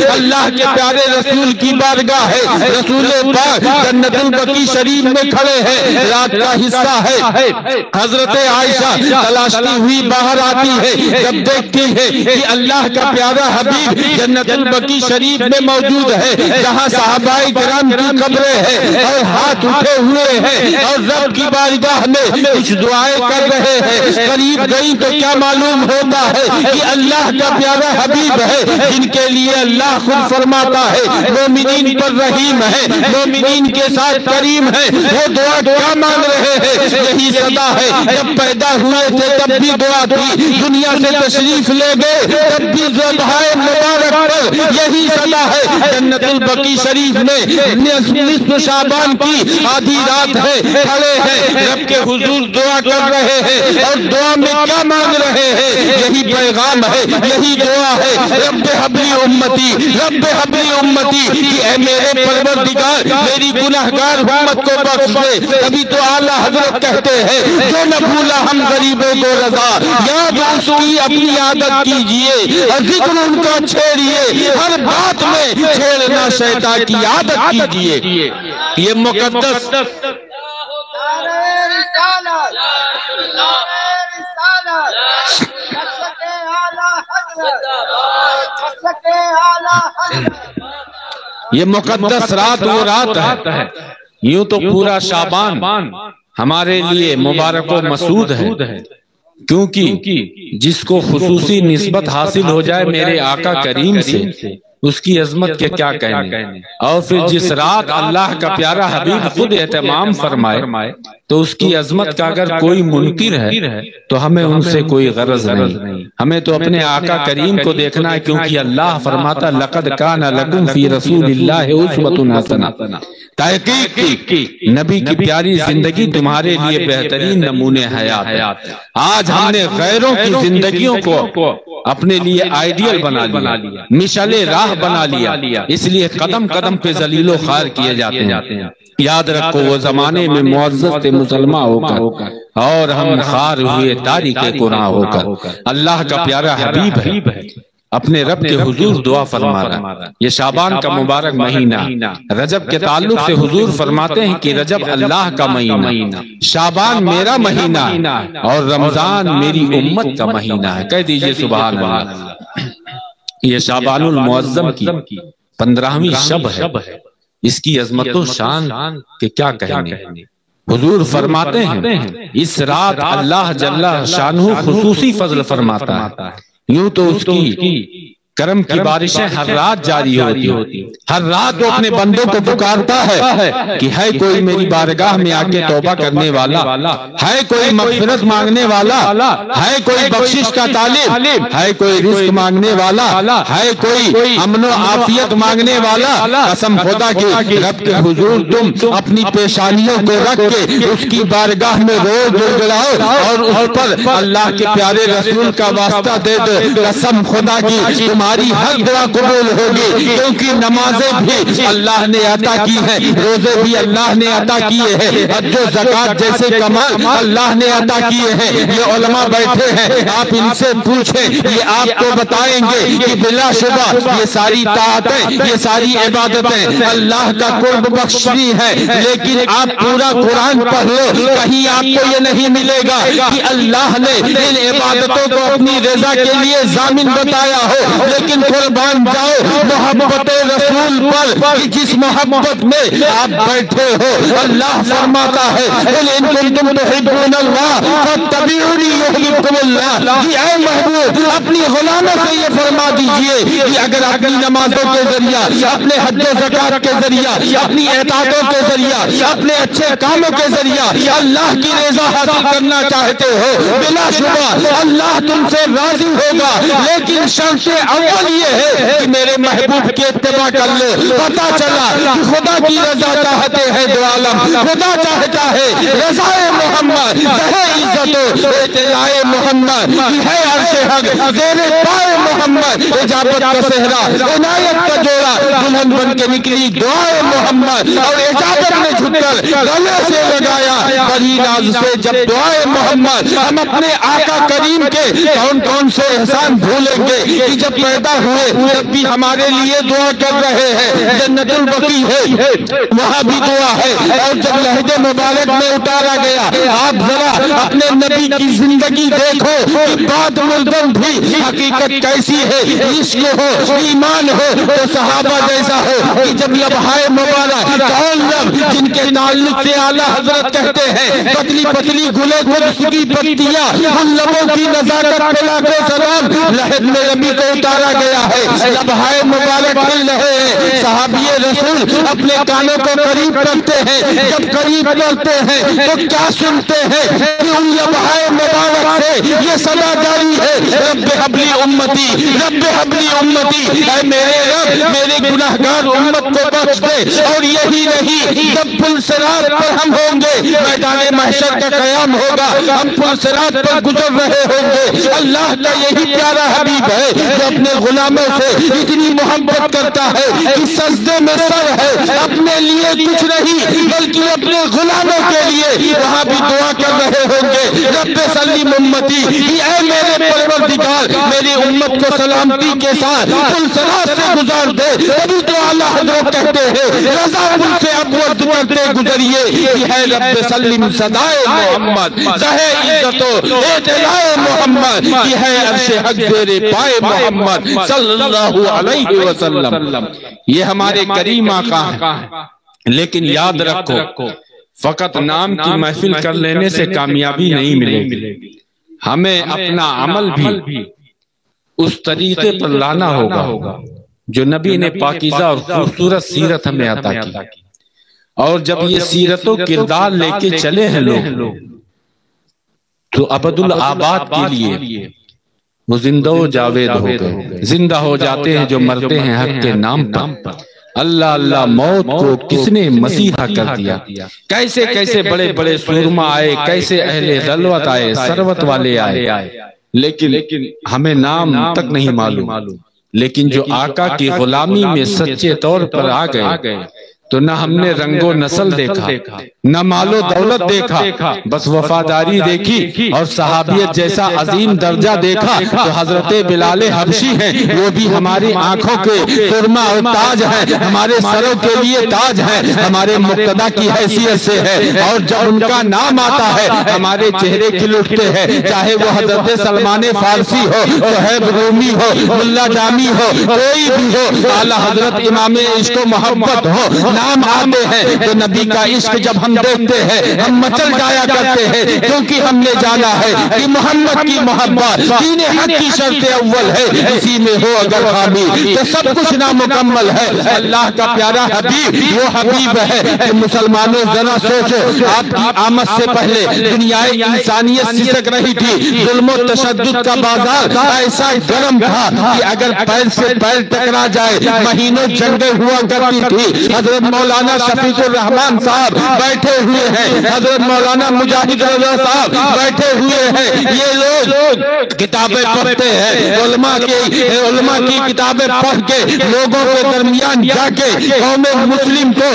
اللہ کے پیارے رسول کی بارگاہ ہے، رسول پاک جنت البقیع شریف میں کھڑے ہیں، رات کا حصہ ہے، حضرت عائشہ تلاشتی ہوئی باہر آتی ہے، جب دیکھتی ہے کہ اللہ کا پیارا حبیب جنت البقیع شریف میں موجود ہے، جہاں صحابہ کرام کی قبریں ہیں اور ہاتھ اٹھے ہوئے ہیں اور رب کی بارگاہ میں کچھ دعائیں کر رہے ہیں، قریب گئی تو کیا معلوم ہوتا ہے کہ اللہ کا پیارا حبیب ہے، جن کے لیے اللہ خود فرماتا ہے مومنین پر رحیم ہے، مومنین کے ساتھ کریم ہے، وہ دعا کیا مانگ رہے ہیں؟ یہی صدا ہے، جب پیدا ہوئے تھے تب بھی دعا تھی، دنیا سے تشریف لے گئے تب بھی ذبحائے مبارک پر یہی صدا ہے، جنت البقیع شریف میں نصف شعبان کی آدھی رات ہے، کھڑے ہیں رب کے حضور دعا کر رہے ہیں، اور دعا میں کیا مانگ رہے ہیں؟ یہی پیغام ہے، یہی دعا ہے، رب حبلی امتی، رب حبلی امتی، کہ اے میرے پروردگار میری گناہگار امت کو بخش دے۔ تبھی تو اعلیٰ حضرت کہتے ہیں جو نہ بھولا ہم غریبوں کو رضا، یاد اس کی اپنی عادت کیجئے اور ذکر ان کا چھیڑیے، ہر بات میں چھیڑنا شیطان کی عادت کیجئے۔ یہ مقدس یہ مقدس رات وہ رات ہے، یوں تو پورا شعبان ہمارے لیے مبارک و مسعود ہے، کیونکہ جس کو خصوصی نسبت حاصل ہو جائے میرے آقا کریم سے اس کی عظمت کے کیا کہنے، اور پھر جس رات اللہ کا پیارا حبیب خود اہتمام فرمائے تو اس کی عظمت کا اگر کوئی منکر ہے تو ہمیں ان سے کوئی غرض نہیں، ہمیں تو اپنے آقا کریم کو دیکھنا ہے، کیونکہ اللہ فرماتا لقد کان لکم فی رسول اللہ اسوۃ حسنہ، تحقیق کی نبی کی پیاری زندگی تمہارے لیے بہترین نمونے حیات ہے۔ آج ہم نے غیروں کی زندگیوں کو اپنے لیے آئیڈیل بنا لیا، مشعل راہ بنا لیا، اس لیے قدم قدم پہ ذلیل و خوار کیے جاتے ہیں۔ یاد رکھو وہ زمانے میں معزز تھے مسلمہ ہو کر، اور ہم خوار ہوئے تاریخ قرآن ہو کر۔ اللہ کا پیارا حبیب ہے، اپنے رب کے حضور دعا فرما رہا۔ یہ شعبان کا مبارک مہینہ، رجب کے تعلق سے حضور فرماتے ہیں کہ رجب اللہ کا مہینہ، شعبان میرا مہینہ اور رمضان میری امت کا مہینہ ہے۔ کہہ دیجئے سبحان اللہ۔ یہ شعبان المعظم کی 15ویں شب ہے، اس کی عظمت و شان کے کیا کہنے۔ حضور فرماتے ہیں اس رات اللہ جل شانہ خصوصی فضل فرماتا ہے، یوں تو اس کی کرم کی بارشیں ہر رات جاری ہوتی، ہر رات وہ اپنے بندوں کو پکارتا ہے کہ ہے کوئی میری بارگاہ میں آ کے توبہ کرنے والا، ہے کوئی مغفرت مانگنے والا، ہے کوئی بخشش کا طالب، ہے کوئی رزق مانگنے والا، ہے کوئی امن و عافیت مانگنے والا۔ قسم خدا کی رب کے حضور تم اپنی پیشانیوں کو رکھ کے اس کی بارگاہ میں روز گڑگڑاؤ اور اس پر اللہ کے پیارے رسول کا واسطہ دے دو۔ قسم خدا کی تمہاری ہر دعا قبول ہوگی، کیونکہ نمازیں بھی اللہ نے عطا کی ہیں، روزے بھی اللہ نے عطا کیے ہیں، حج و زکوٰۃ جیسے کمال اللہ نے عطا کیے ہیں۔ یہ علماء بیٹھے ہیں، آپ ان سے پوچھیں، یہ آپ کو بتائیں گے کہ بلا شبہ یہ ساری طاعتیں، یہ ساری عبادتیں اللہ کا قرب بخشنی ہے، لیکن آپ پورا قرآن پڑھ لو، کہیں آپ کو یہ نہیں ملے گا کہ اللہ نے ان عبادتوں کو اپنی رضا کے لیے ضامن بتایا ہو۔ لیکن قربان جاؤ محبت رسول پر، جس محبت میں آپ بیٹھے ہو۔ اللہ فرماتا ہے قل ان کنتم تحبون اللہ فاتبعونی یحببکم اللہ، کہ اے محبوب اپنی غلاموں سے یہ فرما دیجئے کہ اگر اپنی نمازوں کے ذریعہ، اپنے حج و زکوٰۃ کے ذریعہ، اپنی اطاعتوں کے ذریعہ، اپنے اچھے کاموں کے ذریعہ اللہ کی رضا حاصل کرنا چاہتے ہو، بلا شبہ اللہ تم سے راضی ہوگا، لیکن شرط اول یہ ہے کہ میرے محبوب کی اتباع کر لو۔ پتا چلا کہ خدا کی رضا چاہتے ہیں دو عالم، خدا چاہتا ہے رضا محمد، زہ عزت و اطلاع محمد، ہے عرش حق زیر پائے محمد، اجابت کا صحرا عنایت کا جوڑا، دلہن بن کے نکلی دعائے محمد، اور اجابت نے جھک کر گلے سے لگایا بڑی ناز سے جب دعائے محمد۔ ہم اپنے آقا کریم کے کون کون سے احسان بھولیں گے کہ جب پیدا ہوئے تب بھی ہمارے ہمارے لیے دعا کر رہے ہیں، جنت البقیع ہے وہاں بھی دعا ہے۔ اور جب لہد مبارک میں اتارا گیا، آپ ذرا اپنے نبی کی زندگی دیکھو کہ بعد مردم بھی حقیقت کیسی ہے، عشق ہو ایمان ہو تو صحابہ جیسا ہو کہ جب لبہائے مبارک کون لب جن کے تعلق سے اعلیٰ حضرت کہتے ہیں پتلی پتلی گلے قدس کی پتیاں، ان لبوں کی نزاکت پہ لاکھوں سلام، لہد میں نبی کو اتارا گیا ہے، لبہائے مبارک ہل رہے ہیں۔ صحابی رسول اپنے کانوں کو قریب کرتے ہیں، جب قریب کرتے ہیں تو کیا سنتے ہیں کہ ان لبہائے مبارک سے یہ صدا جاری ہے، رب حبلی امتی، رب حبلی امتی، اے میرے رب میرے گناہگار امت کو بخش دے۔ اور یہی نہیں، جب پل صراط پر ہم ہوں گے، میدان محشر کا قیام ہوگا، ہم پل صراط پر گزر رہے ہوں گے، اللہ کا یہی پیارا حبیب ہے جو اپنے غلاموں سے اتنی محبت کرتا ہے کہ سجدے میں سر ہے، اپنے لیے کچھ نہیں بلکہ اپنے غلاموں کے لیے وہاں بھی دعا کر رہے ہوں گے، رب سلم امتی، اے میرے پروردگار میری امت کو سلامتی کے ساتھ پل صراط سے گزار دے۔ تبھی تو اعلیٰ حضرت کہتے ہیں رضا پل سے ابرد کرتے گزریے کہ ہے رب سلم صدائے محمد، زہے عزت و اعتلاء محمد، کہ ہے عرش حق زیر پائے محمد صلی اللہ علیہ وسلم۔ یہ ہمارے کریم آقا ہیں، لیکن یاد رکھو فقط نام کی محفل کر لینے سے کامیابی نہیں ملے گی، ہمیں اپنا عمل بھی اس طریقے پر لانا ہوگا جو نبی نے پاکیزہ اور خوبصورت سیرت ہمیں عطا کی۔ اور جب یہ سیرت و کردار لے کے چلے ہیں لوگ تو ابد الآباد کے لیے وہ زندہ و جاوید ہو گئے، زندہ ہو جاتے ہیں جو مرتے ہیں حق کے نام پر۔ اللہ اللہ موت کو کس نے مسیحا کر دیا، کیسے کیسے بڑے بڑے سورما آئے، کیسے اہل غلوت آئے، ثروت والے آئے، لیکن ہمیں نام تک نہیں معلوم۔ لیکن جو آقا کی غلامی میں سچے طور پر آ گئے تو نہ ہم نے رنگ و نسل دیکھا، نہ مال و دولت دیکھا، بس وفاداری دیکھی اور صحابیت جیسا عظیم درجہ دیکھا۔ تو حضرت بلال حبشی ہیں، وہ بھی ہماری آنکھوں کے سرما اور تاج ہیں، ہمارے سروں کے لیے تاج ہیں، ہمارے مقتدی کی حیثیت سے ہے۔ اور جب ان کا نام آتا ہے ہمارے چہرے کھل اٹھتے ہیں، چاہے وہ حضرت سلمان فارسی ہو، صہیب رومی ہو، ملا جامی ہو، کوئی بھی ہو، اعلیٰ حضرت امام عشق و محبت ہو، نام آتے ہیں تو نبی کا عشق جب ہم دیکھتے ہیں ہم مچل جایا کرتے ہیں، کیونکہ ہم نے جانا ہے کہ محمد کی محبت دین حق کی شرط اول ہے، اسی میں ہو اگر حامی تو سب کچھ نامکمل ہے۔ اللہ کا پیارا حبیب وہ حبیب ہے کہ مسلمانوں ذرا سوچو، آپ کی آمد سے پہلے دنیا انسانیت سسک رہی تھی، ظلم و تشدد کا بازار ایسا گرم تھا کہ اگر پیر سے پیر ٹکرا جائے مہینوں جنگیں ہوا کرتی تھی۔ حضرت مولانا شفیق الرحمان صاحب بیٹھے ہوئے ہیں، حضرت مولانا مجاہد رضا صاحب بیٹھے ہوئے ہیں، یہ لوگ کتابیں پڑھتے ہیں، علماء کی کتابیں پڑھ کے لوگوں کے درمیان جا کے قوم مسلم کو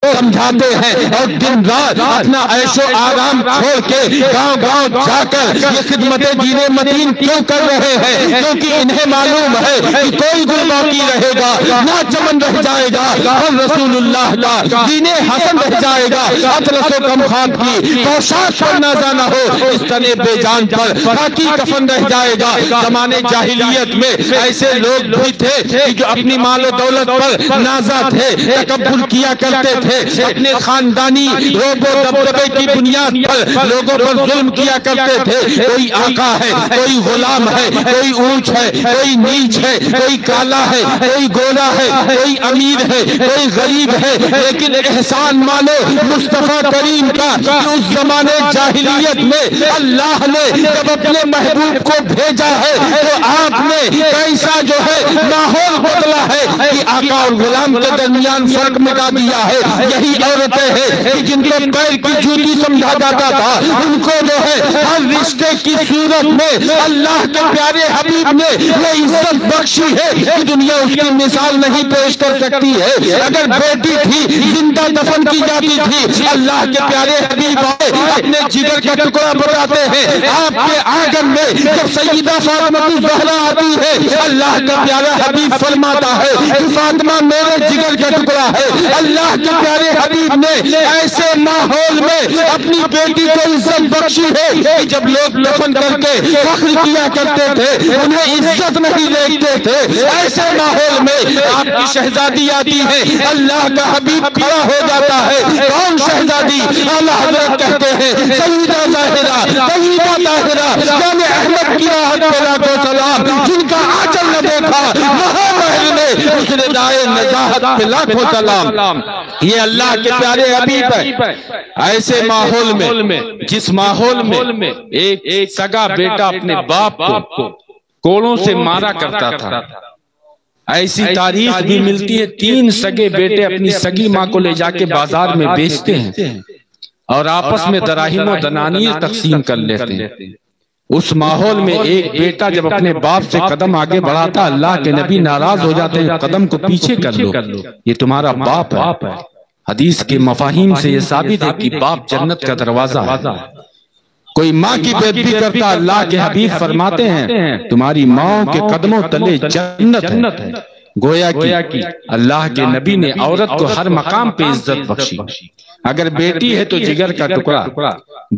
سمجھاتے ہیں، اور دن رات اپنا عیش و آرام چھوڑ کے گاؤں گاؤں جا کر یہ خدمت دین متین کیوں کر رہے ہیں؟ کیونکہ انہیں معلوم ہے کہ کوئی گل باقی رہے گا، نہ چمن رہ جائے گا، اور رسول اللہ کا دین حسن رہ جائے گا، اطلس و کم خواب کی پوشاک پر نازا نہ ہو، اس تنے بے جان پر خاکی کفن رہ جائے گا۔ زمانے جاہلیت میں ایسے لوگ بھی تھے جو اپنی مال و دولت پر نازا تھے، تکبر کیا کرتے تھے، اپنے خاندانی روب و دبدبے کی بنیاد پر لوگوں پر ظلم کیا کرتے تھے۔ کوئی آقا ہے، کوئی غلام ہے، کوئی اونچ ہے، کوئی نیچ ہے، کوئی کالا ہے، کوئی گورا ہے، کوئی امیر ہے، کوئی غریب ہے، لیکن احسان مانو مصطفیٰ کریم کا کہ اس زمانے جاہلیت میں اللہ نے جب اپنے محبوب کو بھیجا ہے تو آپ نے کیسا جو ہے ماحول بدلا ہے کہ آقا اور غلام کے درمیان فرق مٹا دیا ہے۔ یہی عورتیں ہیں کہ جن کو پیر کی جوتی سمجھا جاتا تھا، ان کو جو ہے ہر رشتے کی صورت میں اللہ کے پیارے حبیب نے یہ عزت بخشی ہے کہ دنیا اس کی مثال نہیں پیش کر سکتی ہے۔ اگر بیٹی تھی زندہ دفن کی جاتی تھی، اللہ کے پیارے حبیب آئے اپنے جگر کا ٹکڑا بتاتے ہیں۔ آپ کے آنگن میں جب سیدہ فاطمہ الزہرا آتی ہے، اللہ کا پیارا حبیب فرماتا ہے کہ فاطمہ میرے جگر کا ٹکڑا ہے۔ اللہ کے پیارے حبیب نے ایسے ماحول میں اپنی بیٹی کو عزت بخشی ہے کہ جب لوگ دفن کر کے فخر کیا کرتے تھے، انہیں عزت نہیں دیتے تھے، ایسے ماحول میں آپ کی شہزادی آتی ہے، اللہ کا حبیب کھڑا ہو جاتا ہے۔ کون شہزادی؟ اعلیٰ حضرت کہتے ہیں سیدہ ظاہرہ، سیدہ طاہرہ جان احمد کی راحت پہ لاکھوں سلام، جن کا آنچل نہ دیکھا مہامہر نے اس ردائے نزاہت پہ لاکھوں سلام۔ یہ اللہ کے پیارے حبیب ہے۔ ایسے ماحول میں، جس ماحول میں ایک سگا بیٹا اپنے باپ کو کوڑوں سے مارا کرتا تھا، ایسی تاریخ بھی ملتی ہے 3 سگے بیٹے اپنی سگی ماں کو لے جا کے بازار میں بیچتے ہیں اور آپس میں دراہیم و دنانیر تقسیم کر لیتے ہیں۔ اس ماحول میں ایک بیٹا جب اپنے باپ سے قدم آگے بڑھاتا، اللہ کے نبی ناراض ہو جاتے ہیں، قدم کو پیچھے کر لو، یہ تمہارا باپ ہے۔ حدیث کے مفاہیم سے یہ ثابت ہے کہ باپ جنت کا دروازہ ہے۔ کوئی ماں کی بے ادبی کرتا، اللہ کے حبیب فرماتے ہیں تمہاری ماں کے قدموں تلے جنت ہے۔ گویا کہ اللہ کے نبی نے عورت کو ہر مقام پہ عزت بخشی۔ اگر بیٹی ہے تو جگر کا ٹکڑا،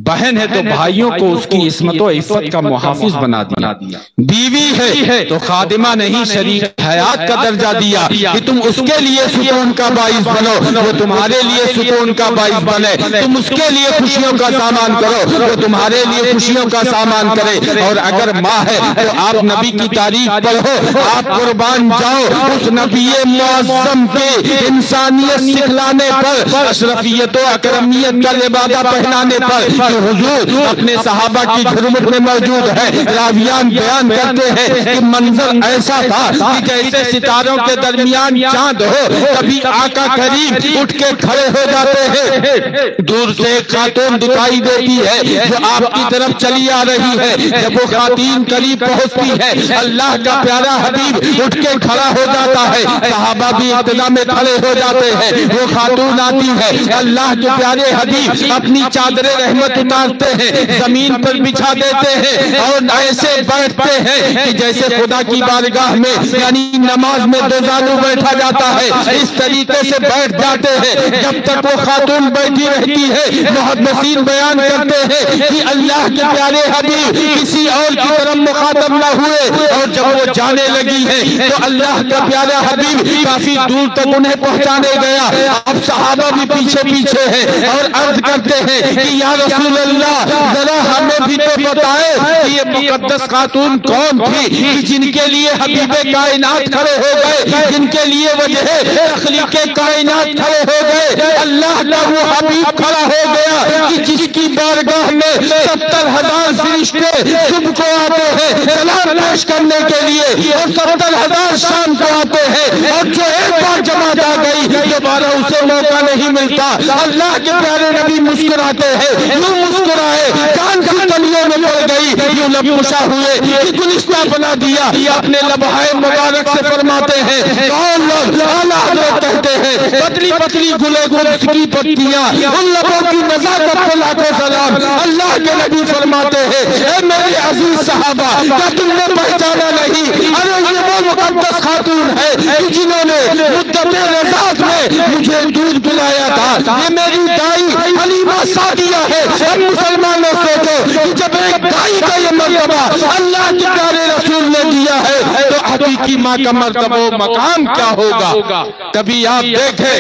بہن ہے تو بھائیوں کو اس کی عصمت و عفت کا محافظ بنا دیا، بیوی ہے تو خادمہ نہیں شریک حیات کا درجہ دیا کہ تم اس کے لیے سکون کا باعث بنو، وہ تمہارے لیے سکون کا باعث بنے، تم اس کے لیے خوشیوں کا سامان کرو، وہ تمہارے لیے خوشیوں کا سامان کرے۔ اور اگر ماں ہے تو آپ نبی کی تعریف پڑھو، آپ قربان جاؤ اس نبی معظم کے انسانیت سکھلانے پر، اشرفیت و اکرمیت کا لبادہ پہنانے پر کہ حضور اپنے صحابہ کی جھرمٹ میں موجود ہے۔ راویان بیان کرتے ہیں کہ منظر ایسا تھا کہ جیسے ستاروں کے درمیان چاند ہو، کبھی آقا کریم اٹھ کے کھڑے ہو جاتے ہیں، دور سے ایک خاتون دکھائی دیتی ہے جو آپ کی طرف چلی آ رہی ہے، جب وہ خاتون قریب پہنچتی ہے اللہ کا پیارا حبیب اٹھ کے کھڑا ہو جاتا ہے، صحابہ بھی ابتدا میں کھڑے ہو جاتے ہیں، وہ خاتون آتی ہے، اللہ کے پیارے حبیب اپنی چادر رحمت اتارتے ہیں، زمین پر بچھا دیتے ہیں اور ایسے بیٹھتے ہیں کہ جیسے خدا کی بارگاہ میں یعنی نماز میں دوزانو بیٹھا جاتا ہے، اس طریقے سے بیٹھ جاتے ہیں جب تک وہ خاتون بیٹھی رہتی ہے۔ محدثین بیان کرتے ہیں کہ اللہ کے پیارے حبیب کسی اور کی طرف مخاطب نہ ہوئے، اور جب وہ جانے لگی ہے تو اللہ کا پیارا حبیب کافی دور تک انہیں پہنچانے گیا، اب صحابہ بھی پیچھے پیچھے ہیں اور عرض کرتے ہیں کہ یا رسول اللہ ذرا ہمیں بھی تو بتائے کہ یہ مقدس خاتون کون تھی جن کے لیے حبیب کائنات کھڑے ہو گئے، جن کے لیے وجہ تخلیق کائنات کھڑے ہو گئے۔ اللہ کا وہ حبیب کھڑا ہو گیا کہ جس کی بارگاہ میں 70,000 فرشتے صبح کو آتے ہیں سلام پیش کرنے کے لیے، اور 70,000 شام کو آتے ہیں، اور جو ایک بار جماعت آ گئی دوبارہ اسے موقع نہیں ملتا۔ اللہ کے پیارے نبی مسکراتے ہیں، یوں مسکرائے جان کی تلیوں میں پڑ گئی، یوں لب مشا ہوئے کہ گلستہ بنا دیا، اپنے لبہائے مبارک سے فرماتے ہیں کون لب؟ اعلیٰ حضرت کہتے ہیں پتلی پتلی گلے گلس کی پتیاں، ان لبوں کی نزاکت پہ لاکھوں سلام۔ اللہ کے نبی فرماتے ہیں اے میرے عزیز صحابہ کیا تم نے پہچانا نہیں؟ ارے یہ وہ مقدس خاتون ہے جنہوں نے مدت رضاعت میں مجھے دودھ پلایا تھا، یہ میری دائی حلیمہ سعدیہ ہے۔ اب مسلمانوں سوچو کہ جب ایک دائی کا یہ مرتبہ اللہ کے پیارے رسول نے دیا ہے تو حقیقی ماں کا مرتبہ و مقام کیا ہوگا؟ کبھی آپ دیکھیں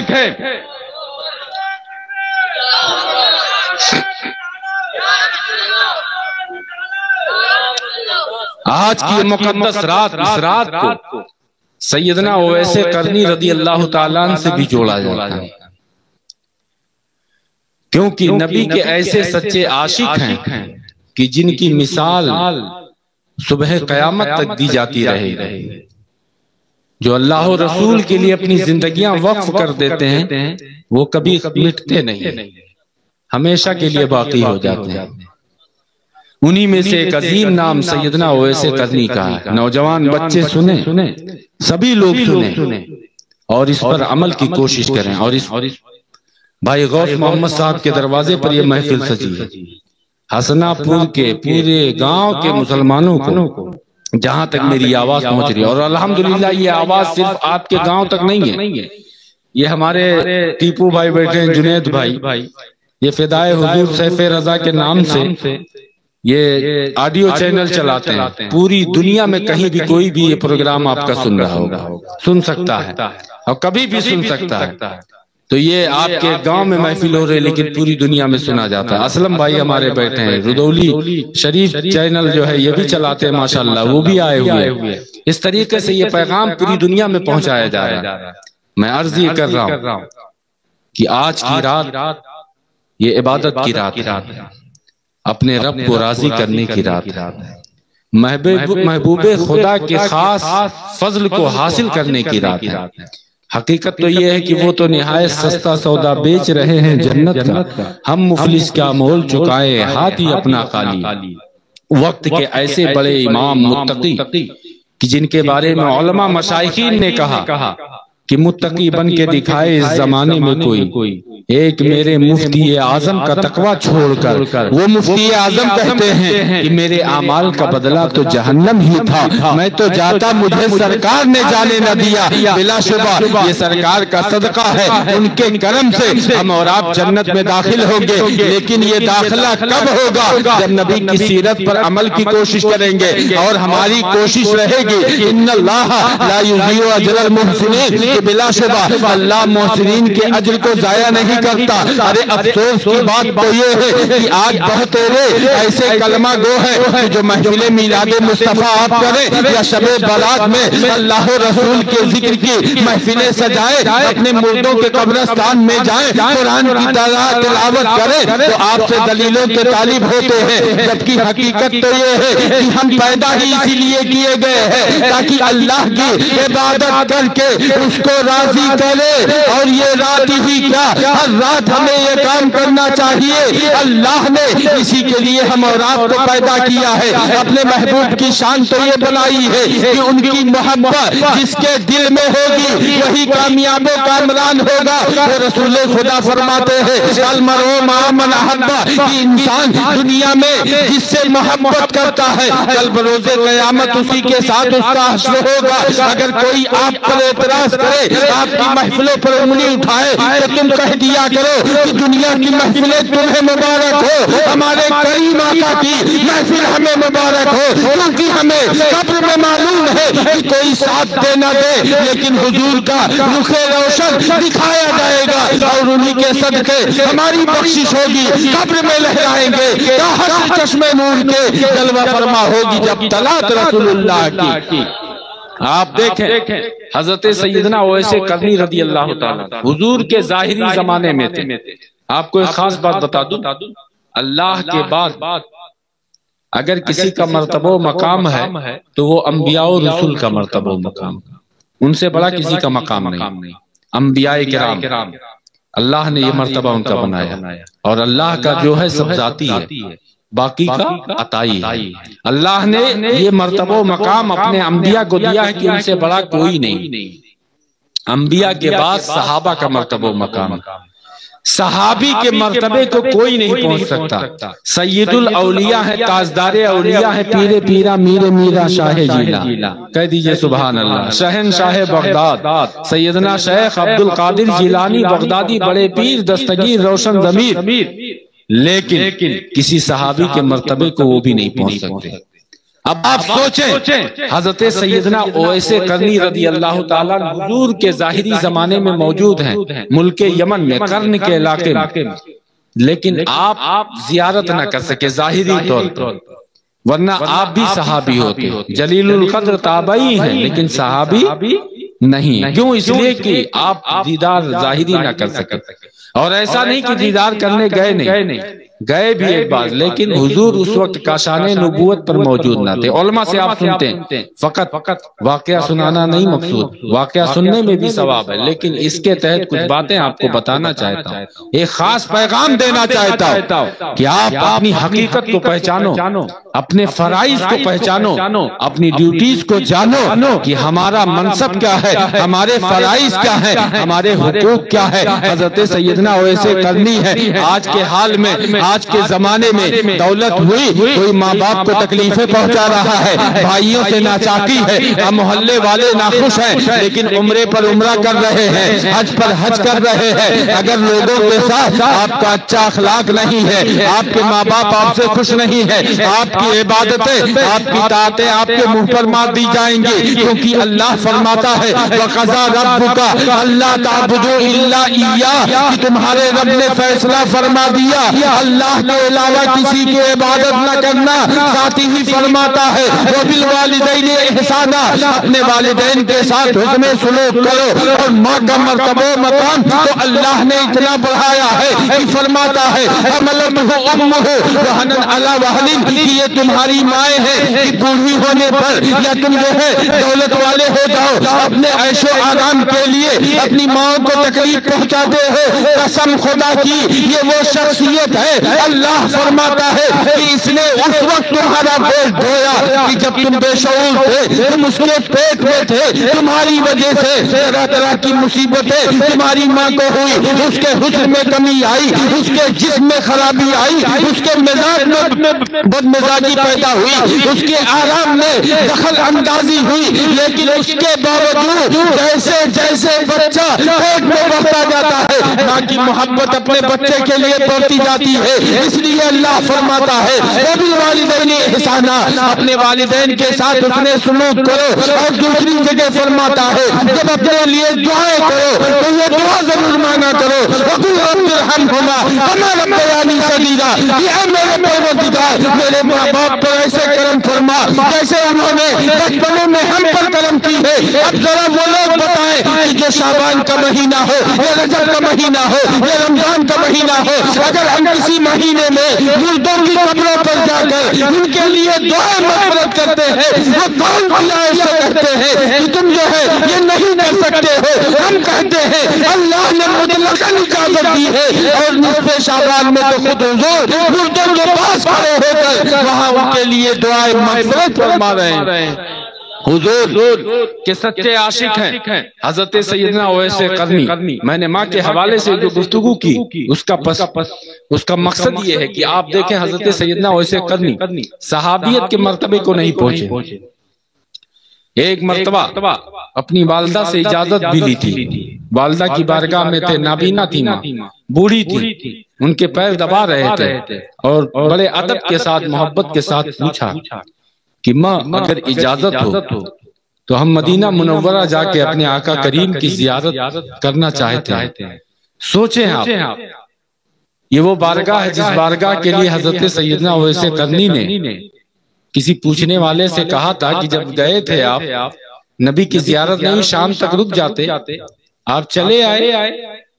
آج کی مقدس رات، اس رات کو سیدنا اویس قرنی رضی اللہ تعالیٰ عنہ سے بھی جوڑا جاتا ہے، کیونکہ نبی کے ایسے سچے عاشق ہیں کہ جن کی مثال صبح قیامت تک دی جاتی رہے گی۔ جو اللہ و رسول کے لیے اپنی زندگیاں وقف کر دیتے ہیں وہ کبھی مٹتے نہیں، ہمیشہ کے لیے باقی ہو جاتے ہیں۔ انہی میں سے ایک عظیم نام سیدنا اویس قرنی کا ہے۔ نوجوان بچے سنیں، سبھی لوگ سنیں اور اس پر عمل کی کوشش کریں۔ اور اس بھائی غوث محمد صاحب کے دروازے پر یہ محفل سجی ہے۔ حسنہ پور کے پورے گاؤں کے مسلمانوں کو جہاں تک میری آواز پہنچ رہی ہے، اور الحمدللہ یہ آواز صرف آپ کے گاؤں تک نہیں ہے، یہ ہمارے ٹیپو بھائی بیٹھے ہیں، جنید بھائی، یہ فدائے حضور سیف رضا کے نام سے یہ آڈیو چینل چلاتے ہیں۔ پوری دنیا میں کہیں بھی کوئی بھی یہ پروگرام آپ کا سن رہا ہوگا، سن سکتا ہے اور کبھی بھی سن سکتا ہے۔ تو یہ آپ کے گاؤں میں محفل ہو رہے لیکن پوری دنیا میں سنا جاتا ہے۔ اسلم بھائی ہمارے بیٹھے ہیں، رودولی شریف چینل جو ہے یہ بھی چلاتے ہیں ماشاءاللہ، وہ بھی آئے ہوئے ہیں۔ اس طریقے سے یہ پیغام پوری دنیا میں پہنچایا جا رہا ہے۔ میں عرض یہ کر رہا ہوں کہ آج کی رات یہ عبادت کی رات ہے، اپنے رب کو راضی کرنے کی رات ہے، محبوب خدا کے خاص فضل کو حاصل کرنے کی رات ہے۔ حقیقت تو یہ ہے کہ وہ تو نہایت سستا سودا بیچ رہے ہیں جنت کا، ہم مفلس کیا مول چکائے ہاتھ ہی اپنا خالی۔ وقت کے ایسے بڑے امام متقی کہ جن کے بارے میں علماء مشائخین نے کہا کہ متقی بن کے دکھائے اس زمانے میں کوئی، ایک میرے مفتی اعظم کا تقوی چھوڑ کر وہ مفتی اعظم کہتے ہیں کہ میرے اعمال کا بدلہ تو جہنم ہی تھا، میں تو جاتا مجھے سرکار نے جانے نہ دیا، بلا شبہ یہ سرکار کا صدقہ ہے، ان کے کرم سے ہم اور آپ جنت میں داخل ہوں گے۔ لیکن یہ داخلہ کب ہوگا؟ جب نبی کی سیرت پر عمل کی کوشش کریں گے اور ہماری کوشش رہے گی ان اللہ لا یضیع اجر المحسنین، کہ بلا شبہ اللہ محسنین کے اجر کو ضائع نہیں کرتا۔ ارے افسوس کی بات تو یہ ہے کہ آج بہت ایسے کلمہ گو ہیں جو محفل میلاد مصطفیٰ آپ کریں یا شب برات میں اللہ رسول کے ذکر کی محفلیں سجائیں، اپنے مردوں کے قبرستان میں جائیں، قرآن کی تلاوت کریں تو آپ سے دلیلوں کے طالب ہوتے ہیں، جبکہ حقیقت تو یہ ہے کہ ہم پیدا ہی اسی لیے کیے گئے ہیں تاکہ اللہ کی عبادت کر کے اس کو راضی کرے۔ اور یہ رات ہی کیا، ہر رات ہمیں یہ کام کرنا چاہیے۔ اللہ نے اسی کے لیے ہم اور آپ کو پیدا کیا ہے، اپنے محبوب کی شان تو یہ بنائی ہے کہ ان کی محبت جس کے دل میں ہوگی وہی کامیاب و کامران ہوگا۔ وہ رسول خدا فرماتے ہیں المرء مع من احب، کہ انسان دنیا میں جس سے محبت کرتا ہے کل بروز قیامت اسی کے ساتھ اس کا حشر ہوگا۔ اگر کوئی آپ پر اعتراض کرے، آپ کی محفلوں پر انگلی اٹھائے تو تم کہہ دیا کرو کہ دنیا کی محفلیں تمہیں مبارک ہو، ہمارے کریم آقا کی محفل ہمیں مبارک ہو، کیونکہ ہمیں قبر میں معلوم ہے کہ کوئی ساتھ دے نہ دے لیکن حضور کا رخ روشن دکھایا جائے گا اور انہی کے صدقے ہماری بخشش ہوگی، قبر میں لہرائیں گے، حشر چشم نور کے جلوہ فرما ہوگی جب طلعت رسول اللہ کی۔ آپ دیکھیں حضرت سیدنا اویس قرنی رضی اللہ تعالیٰ حضور کے ظاہری زمانے میں تھے۔ آپ کو ایک خاص بات بتا دوں، اللہ کے بعد اگر کسی کا مرتبہ و مقام ہے تو وہ انبیاء و رسول کا مرتبہ و مقام، ان سے بڑا کسی کا مقام نہیں۔ انبیاء کرام اللہ نے یہ مرتبہ ان کا بنایا، اور اللہ کا جو ہے سب ذاتی ہے، باقی کا عطائی ہے۔ اللہ نے یہ مرتبہ و مقام اپنے انبیاء کو دیا ہے کہ ان سے بڑا کوئی نہیں۔ انبیاء کے بعد صحابہ کا مرتبہ و مقام، صحابی کے مرتبے کو کوئی نہیں پہنچ سکتا۔ سید الاولیاء ہے، تاجدار اولیاء ہے، پیر پیرا میر میرا شاہ جیلا، کہہ دیجئے سبحان اللہ۔ شہنشاہ بغداد سیدنا شیخ عبد القادر جیلانی بغدادی، بڑے پیر دستگیر روشن ضمیر، لیکن کسی صحابی کے مرتبے کو وہ بھی نہیں پہنچ سکتے۔ اب آپ سوچیں حضرت سیدنا اویس قرنی رضی اللہ تعالیٰ حضور کے ظاہری زمانے میں موجود ہیں، ملک یمن میں قرن کے علاقے میں، لیکن آپ زیارت نہ کر سکے ظاہری طور پر، ورنہ آپ بھی صحابی ہوتے، جلیل القدر تابعی ہیں لیکن صحابی نہیں۔ کیوں؟ اس لیے کہ آپ دیدار ظاہری نہ کر سکے۔ اور ایسا نہیں کہ دیدار کرنے گئے نہیں، گئے بھی ایک بار، لیکن حضور اس وقت کاشان نبوت پر موجود نہ تھے۔ علماء سے آپ سنتے ہیں، فقط واقعہ سنانا نہیں مقصود، واقعہ سننے میں بھی ثواب ہے، لیکن اس کے تحت کچھ باتیں آپ کو بتانا چاہتا ہوں، ایک خاص پیغام دینا چاہتا ہوں کہ آپ اپنی حقیقت کو پہچانو، اپنے فرائض کو پہچانو، اپنی ڈیوٹیز کو جانو کہ ہمارا منصب کیا ہے، ہمارے فرائض کیا ہے، ہمارے حقوق کیا ہے۔ حضرت سیدنا اویس قرنی ہے، آج کے حال میں، آج کے زمانے میں دولت ہوئی، کوئی ماں باپ کو تکلیفیں پہنچا رہا ہے، بھائیوں سے ناچاکی ہے، محلے والے ناخوش ہیں، لیکن عمرے پر عمرہ کر رہے ہیں، حج پر حج کر رہے ہیں۔ اگر لوگوں کے ساتھ آپ کا اچھا اخلاق نہیں ہے، آپ کے ماں باپ آپ سے خوش نہیں ہے، آپ کی عبادتیں، آپ کی طاعتیں آپ کے منہ پر مار دی جائیں گی، کیونکہ اللہ فرماتا ہے وَقَضَىٰ رَبُّكَ أَلَّا تَعْبُدُوا إِلَّا إِيَّاهُ، کہ تمہارے رب نے فیصلہ فرما دیا اللہ کے علاوہ کسی کی عبادت نہ کرنا، ساتھ ہی فرماتا ہے وَبِالْوَالِدَيْنِ إِحْسَانًا، اپنے والدین کے ساتھ حسن سلوک کرو، اور ماں کا مرتبہ مقام تو اللہ نے اتنا بڑھایا ہے کہ فرماتا ہے حملتہ امہ وہنا علی وہن، کہ یہ تمہاری مائیں ہیں کہ بوڑھی ہونے پر یا تم جو ہے دولت والے ہو جاؤ، اپنے عیش و آرام کے لیے اپنی ماں کو تکلیف پہنچاتے ہو، قسم خدا کی یہ وہ شخصیت ہے، اللہ فرماتا ہے کہ اس نے اس وقت تمہارا پیٹ دھویا کہ جب تم بے شعور تھے، تم اس کے پیٹ میں تھے، تمہاری وجہ سے طرح طرح کی مصیبتیں تمہاری ماں کو ہوئی، اس کے حسن میں کمی آئی، اس کے جسم میں خرابی آئی، اس کے مزاج میں بدمزاجی پیدا ہوئی، اس کے آرام میں دخل اندازی ہوئی، لیکن اس کے باوجود جیسے جیسے بچہ پیٹ میں بڑھتا جاتا ہے، ماں کی محبت اپنے بچے کے لیے بڑھتی جاتی ہے، اس لیے اللہ فرماتا ہے وَبِالْوَالِدَيْنِ إِحْسَانًا، اپنے والدین کے ساتھ حسن سلوک کرو، اور دوسری جگہ فرماتا ہے جب اپنے لیے دعائیں کرو تو یہ دعا ضرور مانگا کرو وَقُلْ رَبِّ ارْحَمْهُمَا كَمَا رَبَّيَانِي صَغِيرًا، اے میرے پروردگار میرے ماں باپ پر ایسے کرم فرما جیسے انہوں نے بچپنے میں ہم پر کرم کی ہے۔ اب ذرا وہ لوگ بتائیں کہ جو شعبان کا مہینہ ہو یا رجب کا مہینہ ہو یا رمضان کا مہینہ ہو، اگر ہم کسی مہینے میں مردوں کی قبروں پر جا کر ان کے لیے دعا مغفرت کرتے ہیں، وہ کون کیا ایسا کہتے ہیں کہ تم جو ہے یہ نہیں کر سکتے ہو؟ ہم کہتے ہیں اللہ نے مطلقاً اجازت دی ہے، اور نصف شعبان میں تو خود حضور مردوں کے پاس کھڑے ہو کر وہاں ان کے لیے دعائیں مغفرت فرما رہے ہیں۔ حضور کے سچے عاشق ہیں حضرت سیدنا اویس قرنی۔ میں نے ماں کے حوالے سے جو گفتگو کی اس کا مقصد یہ ہے کہ آپ دیکھیں حضرت سیدنا اویس قرنی صحابیت کے مرتبے کو نہیں پہنچے، ایک مرتبہ اپنی والدہ سے اجازت بھی لی تھی، والدہ کی بارگاہ میں تھے، نابینا تھی ماں، بوڑھی تھی، ان کے پیر دبا رہے تھے، اور بڑے ادب کے ساتھ محبت کے ساتھ پوچھا کہ ماں اگر اجازت ہو تو ہم مدینہ منورہ جا کے اپنے آقا کریم کی زیارت کرنا چاہتے ہیں۔ سوچیں آپ، یہ وہ بارگاہ ہے جس بارگاہ کے لیے حضرت سیدنا اویس قرنی نے کسی پوچھنے والے سے کہا تھا کہ جب گئے تھے آپ نبی کی زیارت نہیں، شام تک رک جاتے، آپ چلے آئے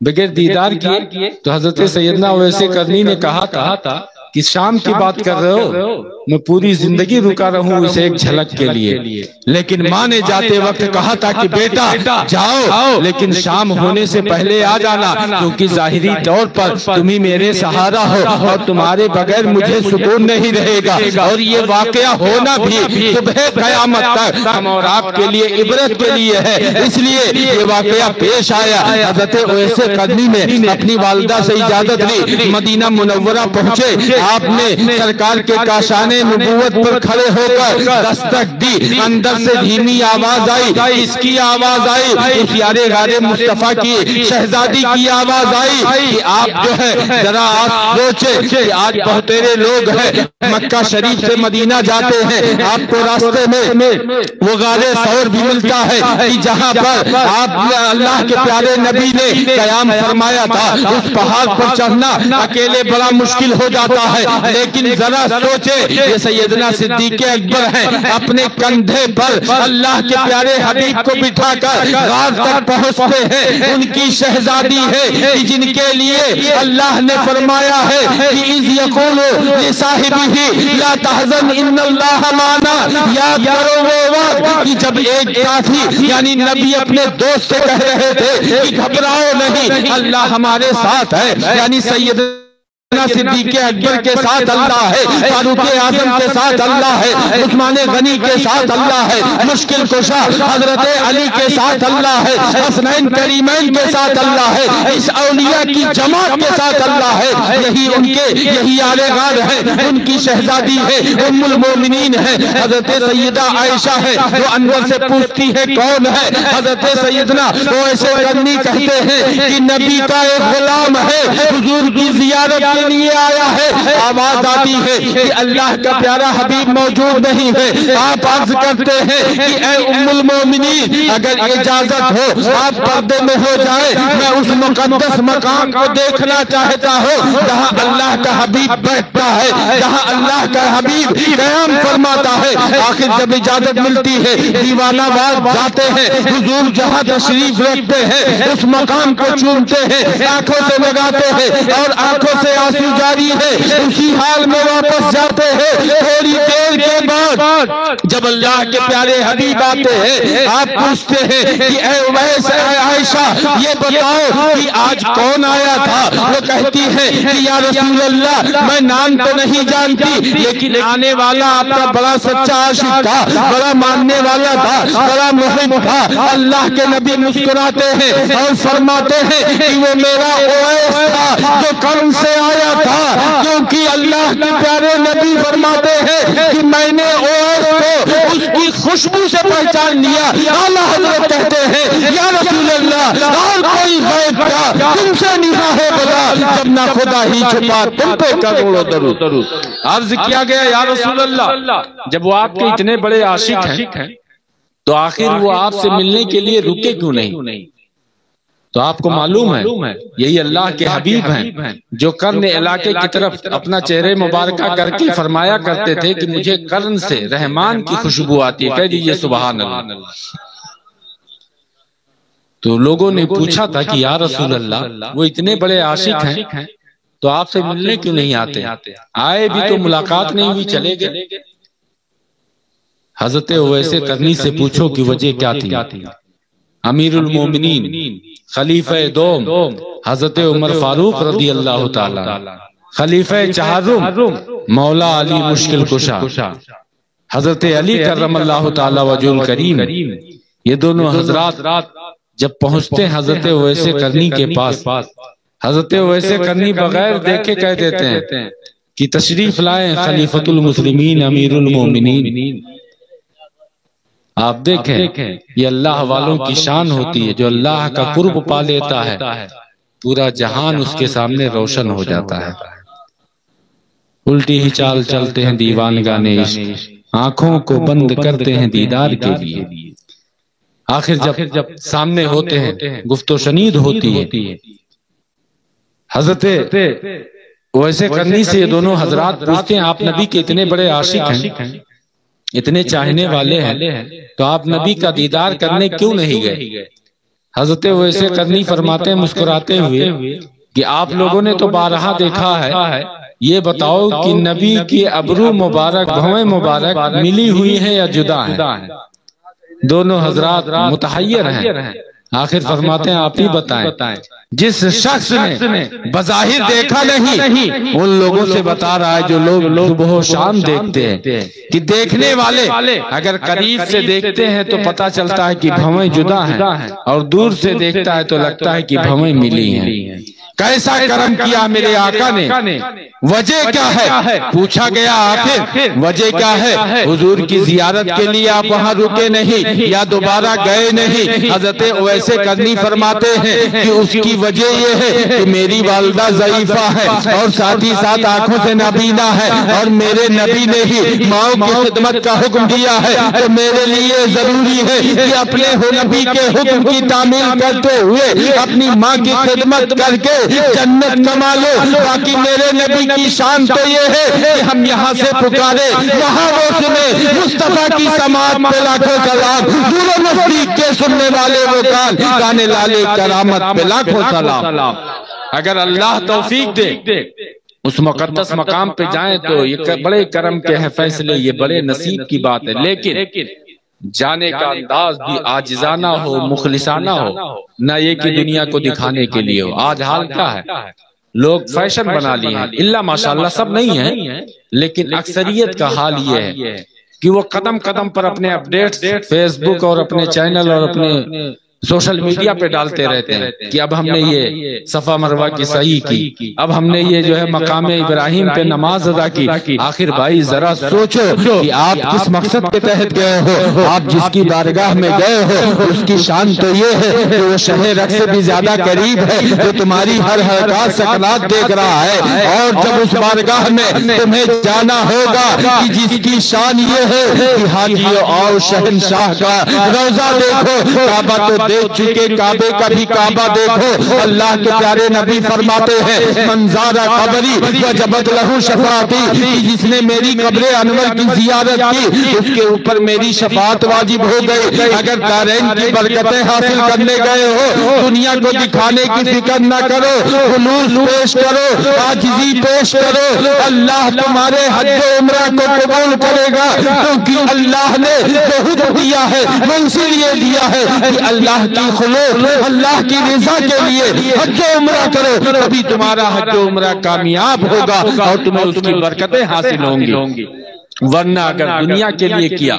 بغیر دیدار کیے، تو حضرت سیدنا اویس قرنی نے کہا تھا کہ شام کی بات کر رہے ہو، میں پوری زندگی رکا رہوں اسے ایک جھلک کے لیے، لیکن ماں نے جاتے وقت کہا تھا کہ بیٹا جاؤ لیکن شام ہونے سے پہلے آ جانا، کیونکہ ظاہری طور پر تمہیں میرے سہارا ہو اور تمہارے بغیر مجھے سکون نہیں رہے گا، اور یہ واقعہ ہونا بھی صبح قیامت تک ہم اور آپ کے لیے عبرت کے لیے ہے، اس لیے یہ واقعہ پیش آیا۔ حضرت اویس قرنی نے اپنی والدہ سے اجازت لی، مدینہ منورہ پہنچے، آپ نے سرکار کے کاشان نبوت پر کھڑے ہو کر دستک دی، اندر سے دھیمی آواز آئی، اس کی آواز آئی، اس یار غار مصطفیٰ کی شہزادی کی آواز آئی کہ آپ جو ہے ذرا آپ سوچیں کہ آج بہت تیرے لوگ ہیں مکہ شریف سے مدینہ جاتے ہیں، آپ کو راستے میں وہ غار ثور بھی ملتا ہے کہ جہاں پر آپ اللہ کے پیارے نبی نے قیام فرمایا تھا، اس پہاڑ پر چڑھنا اکیلے بڑا مشکل ہو جاتا ہے، لیکن ذرا سوچے یہ سیدنا صدیق اکبر ہیں، اپنے کندھے پر اللہ کے پیارے حبیب کو بٹھا کر غار تک پہنچتے ہیں، ان کی شہزادی ہے جن کے لیے اللہ نے فرمایا ہے کہ اذ یقول لصاحبہ لا تحزن ان اللہ معنا، یاد کرو وہ وقت کہ جب ایک ساتھی یعنی نبی اپنے دوست سے کہہ رہے تھے کہ گھبراؤ نہیں، اللہ ہمارے ساتھ ہے، یعنی سیدنا صدیق اکبر کے ساتھ اللہ ہے، فاروق اعظم کے ساتھ اللہ ہے، عثمان غنی کے ساتھ اللہ ہے، مشکل کشا حضرت علی کے ساتھ اللہ ہے، حسنین کریمین کے ساتھ اللہ ہے، اس اولیاء کی جماعت کے ساتھ اللہ ہے، یہی ان کے یہی آلِ غار ہے، ان کی شہزادی ہے، ام المومنین ہے، حضرت سیدہ عائشہ ہے، جو انور سے پوچھتی ہے کون ہے، حضرت سیدنا اویس قرنی کہتے ہیں کہ نبی کا ایک غلام ہے، حضور کی زیارت کے لیے آیا ہے، آواز آتی ہے کہ اللہ کا پیارا حبیب موجود نہیں ہے، آپ عرض کرتے ہیں کہ اے ام المومنین اگر اجازت ہو آپ پردے میں ہو جائے، میں اس مقدس مقام کو دیکھنا چاہتا ہوں جہاں اللہ کا حبیب بیٹھتا ہے، جہاں اللہ کا حبیب قیام فرماتا ہے۔ آخر جب اجازت ملتی ہے دیوانہ وار جاتے ہیں، حضور جہاں تشریف رکھتے ہیں اس مقام کو چومتے ہیں، آنکھوں سے لگاتے ہیں اور آنکھوں سے آنسو جاری ہے، اسی حال میں واپس جاتے ہیں۔ تھوڑی دیر کے بعد جب اللہ کے پیارے حبیب آتے ہیں، آپ پوچھتے ہیں کہ اے اویس اے عائشہ یہ بتاؤ کہ آج کون آیا تھا؟ وہ کہتی ہے کہ یا رسول اللہ میں نام تو نہیں جانتی، لیکن آنے والا آپ کا بڑا سچا عاشق تھا، بڑا ماننے والا تھا، بڑا محب تھا۔ اللہ کے نبی مسکراتے ہیں اور فرماتے ہیں کہ وہ میرا اویس تھا جو قرن سے آیا تھا، کیونکہ اللہ کے پیارے نبی فرماتے ہیں کہ میں نے اویس کو اس کی خوشبو سے پہچان لیا۔ اعلیٰ حضرت کہتے ہیں یا رسول اللہ اور کوئی غیب کیا تم سے نگاہ بلا، جب نہ خدا ہی چھپا تم پہ کروڑوں درود۔ عرض کیا گیا یا رسول اللہ جب وہ آپ کے اتنے بڑے عاشق ہیں تو آخر وہ آپ سے ملنے کے لیے رکے کیوں نہیں؟ تو آپ کو معلوم ہے یہی اللہ کے حبیب ہیں جو قرن علاقے کی طرف اپنا چہرے مبارکہ کر کے فرمایا کرتے تھے کہ مجھے قرن سے رحمان کی خوشبو آتی ہے، کہہ دیجئے سبحان اللہ۔ تو لوگوں نے پوچھا تھا کہ یا رسول اللہ وہ اتنے بڑے عاشق ہیں تو آپ سے ملنے کیوں نہیں آتے؟ آئے بھی تو ملاقات نہیں ہوئی، چلے گئے۔ حضرت اویس قرنی سے پوچھو کہ وجہ کیا تھی؟ امیر المومنین خلیفہ دوم حضرت عمر فاروق رضی اللہ تعالی، خلیفہ چہارم مولا علی مشکل کشا حضرت علی کرم اللہ تعالی وجہ الکریم، یہ دونوں حضرات جب پہنچتے حضرت اویس قرنی کے پاس، حضرت اویس قرنی بغیر دیکھے کہہ دیتے ہیں کہ تشریف لائیں خلیفۃ المسلمین امیر المومنین۔ آپ دیکھیں یہ اللہ والوں کی شان ہوتی ہے، جو اللہ کا قرب پا لیتا ہے پورا جہان اس کے سامنے روشن ہو جاتا ہے۔ الٹی ہی چال چلتے ہیں دیوان گانے عشق، آنکھوں کو بند کرتے ہیں دیدار کے لیے۔ آخر جب سامنے ہوتے ہیں گفت و شنید ہوتی ہے۔ حضرت اویس قرنی سے یہ دونوں حضرات پوچھتے ہیں آپ نبی کے اتنے بڑے عاشق ہیں، اتنے چاہنے والے ہیں، تو آپ نبی کا دیدار کرنے کیوں نہیں گئے؟ حضرت اویس قرنی فرماتے ہیں مسکراتے ہوئے کہ آپ لوگوں نے تو بارہا دیکھا ہے، یہ بتاؤ کہ نبی کی ابرو مبارک بھویں مبارک ملی ہوئی ہیں یا جدا ہیں؟ دونوں حضرات متحیر ہیں۔ آخر فرماتے ہیں آپ ہی بتائیں، جس شخص نے بظاہر دیکھا نہیں ان لوگوں سے بتا رہا ہے جو لوگ صبح و شام دیکھتے ہیں، کہ دیکھنے والے اگر قریب سے دیکھتے ہیں تو پتہ چلتا ہے کہ بھویں جدا ہیں، اور دور سے دیکھتا ہے تو لگتا ہے کہ بھویں ملی ہیں۔ کیسا کرم کیا میرے آقا نے، وجہ کیا ہے؟ پوچھا گیا آخر وجہ کیا ہے؟ حضور کی زیارت کے لیے آپ وہاں رکے نہیں یا دوبارہ گئے نہیں؟ حضرت اویس قرنی فرماتے ہیں کہ اس کی وجہ یہ ہے کہ میری والدہ ضعیفہ ہے اور ساتھ ہی ساتھ آنکھوں سے نابینا ہے، اور میرے نبی نے ہی ماؤں کی خدمت کا حکم دیا ہے، تو میرے لیے ضروری ہے کہ اپنے نبی کے حکم کی تعمیل کرتے ہوئے اپنی ماں کی خدمت کر کے جنت کما لو، باقی میرے نبی کی شان تو یہ ہے کہ ہم یہاں سے پکارے وہاں وہ سنے، مصطفیٰ کی سماعت پہ لاکھوں سلام، دور و نزدیک کے سننے والے وہ کان، گانے لالے کرامت پہ لاکھوں سلام۔ اگر اللہ توفیق دے اس مقدس مقام پہ جائیں تو یہ بڑے کرم کے ہیں فیصلے، یہ بڑے نصیب کی بات ہے، لیکن جانے کا انداز بھی عاجزانہ ہو، مخلصانہ ہو، نہ یہ کہ دنیا کو دکھانے کے لیے ہو۔ آج حال کیا ہے، لوگ فیشن بنا لیے ہیں، اللہ ماشاءاللہ سب نہیں ہیں، لیکن اکثریت کا حال یہ ہے کہ وہ قدم قدم پر اپنے اپڈیٹس فیس بک اور اپنے چینل اور اپنے سوشل میڈیا پہ ڈالتے رہتے ہیں کہ اب ہم نے یہ صفا مروہ کی سعی کی، اب ہم نے یہ جو ہے مقام ابراہیم پہ نماز ادا کی۔ آخر بھائی ذرا سوچو کہ آپ کس مقصد کے تحت گئے ہو، آپ جس کی بارگاہ میں گئے ہو اس کی شان تو یہ ہے کہ وہ شہ رگ سے بھی زیادہ قریب ہے، جو تمہاری ہر حرکات سکنات دیکھ رہا ہے، اور جب اس بارگاہ میں تمہیں جانا ہوگا کہ جس کی شان یہ ہے کہ حاجیوں اور شہنشاہ کا روزہ دیکھو، کعبہ تو دیکھ چکے، کعبے کا بھی کعبہ دیکھو۔ اللہ کے پیارے نبی فرماتے ہیں منظار قبری وجبت لہو شفاعتی، جس نے میری قبر انور کی زیارت کی اس کے اوپر میری شفاعت واجب ہو گئی۔ اگر دارین کی برکتیں حاصل کرنے گئے ہو، دنیا کو دکھانے کی فکر نہ کرو، خلوص پیش کرو، عاجزی پیش کرو، اللہ تمہارے حج و عمرہ کو قبول کرے گا، کیونکہ اللہ نے جو حکم دیا ہے منزل یہ دیا ہے کہ اللہ کی خلوص، اللہ کی رضا کے لیے حج و عمرہ کرو، تبھی تمہارا حج و عمرہ کامیاب ہوگا اور تمہیں اس کی برکتیں حاصل ہوں گی۔ ورنہ اگر دنیا کے لیے کیا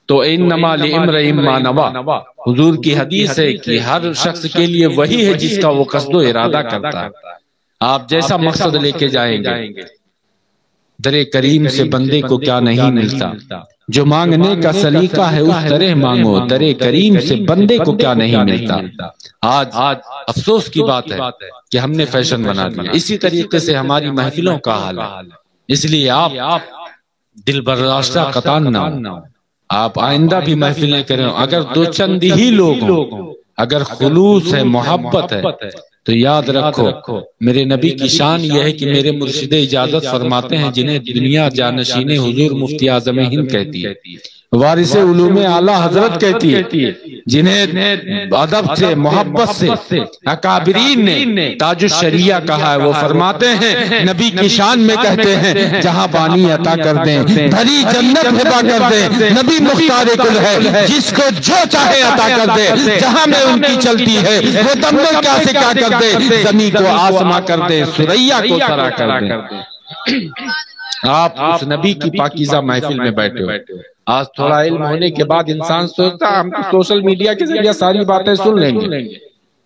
تو انما لامرئ ما نویٰ، حضور کی حدیث ہے کہ ہر شخص کے لیے وہی ہے جس کا وہ قصد و ارادہ کرتا ہے۔ آپ جیسا مقصد لے کے جائیں گے، در کریم سے بندے کو کیا نہیں ملتا، جو مانگنے کا سلیقہ ہے اس طرح مانگو، در کریم سے بندے کو کیا نہیں ملتا۔ آج افسوس کی بات ہے کہ ہم نے فیشن بنا دیا، اسی طریقے سے ہماری محفلوں کا حال ہے۔ اس لیے آپ دل برداشتہ قطان نہ ہو، آپ آئندہ بھی محفلیں کریں، اگر دو چند ہی لوگ ہوں، اگر خلوص ہے، محبت ہے، تو یاد رکھو میرے نبی کی شان یہ ہے کہ میرے مرشد اجازت فرماتے ہیں جنہیں دنیا جانشین حضور مفتی اعظم ہند کہتی ہے، وارث علوم اعلیٰ حضرت کہتی ہے، جنہیں ادب سے محبت سے اکابرین نے تاج الشریعہ کہا ہے، وہ فرماتے ہیں نبی کی شان میں کہتے ہیں جہاں بانی عطا کر دیں، بھری جنت ہبا کر دیں، نبی مختار کل ہے، جس کو جو چاہے عطا کر دے، جہاں میں ان کی چلتی ہے وہ دم کیا سے کیا کر دے، زمین کو آسما کر دے، سریا کو سرا کر دے۔ آپ اس نبی کی پاکیزہ محفل میں بیٹھے ہو، آج تھوڑا علم ہونے کے بعد انسان سوچتا ہم سوشل میڈیا کے ذریعے ساری باتیں سن لیں گے،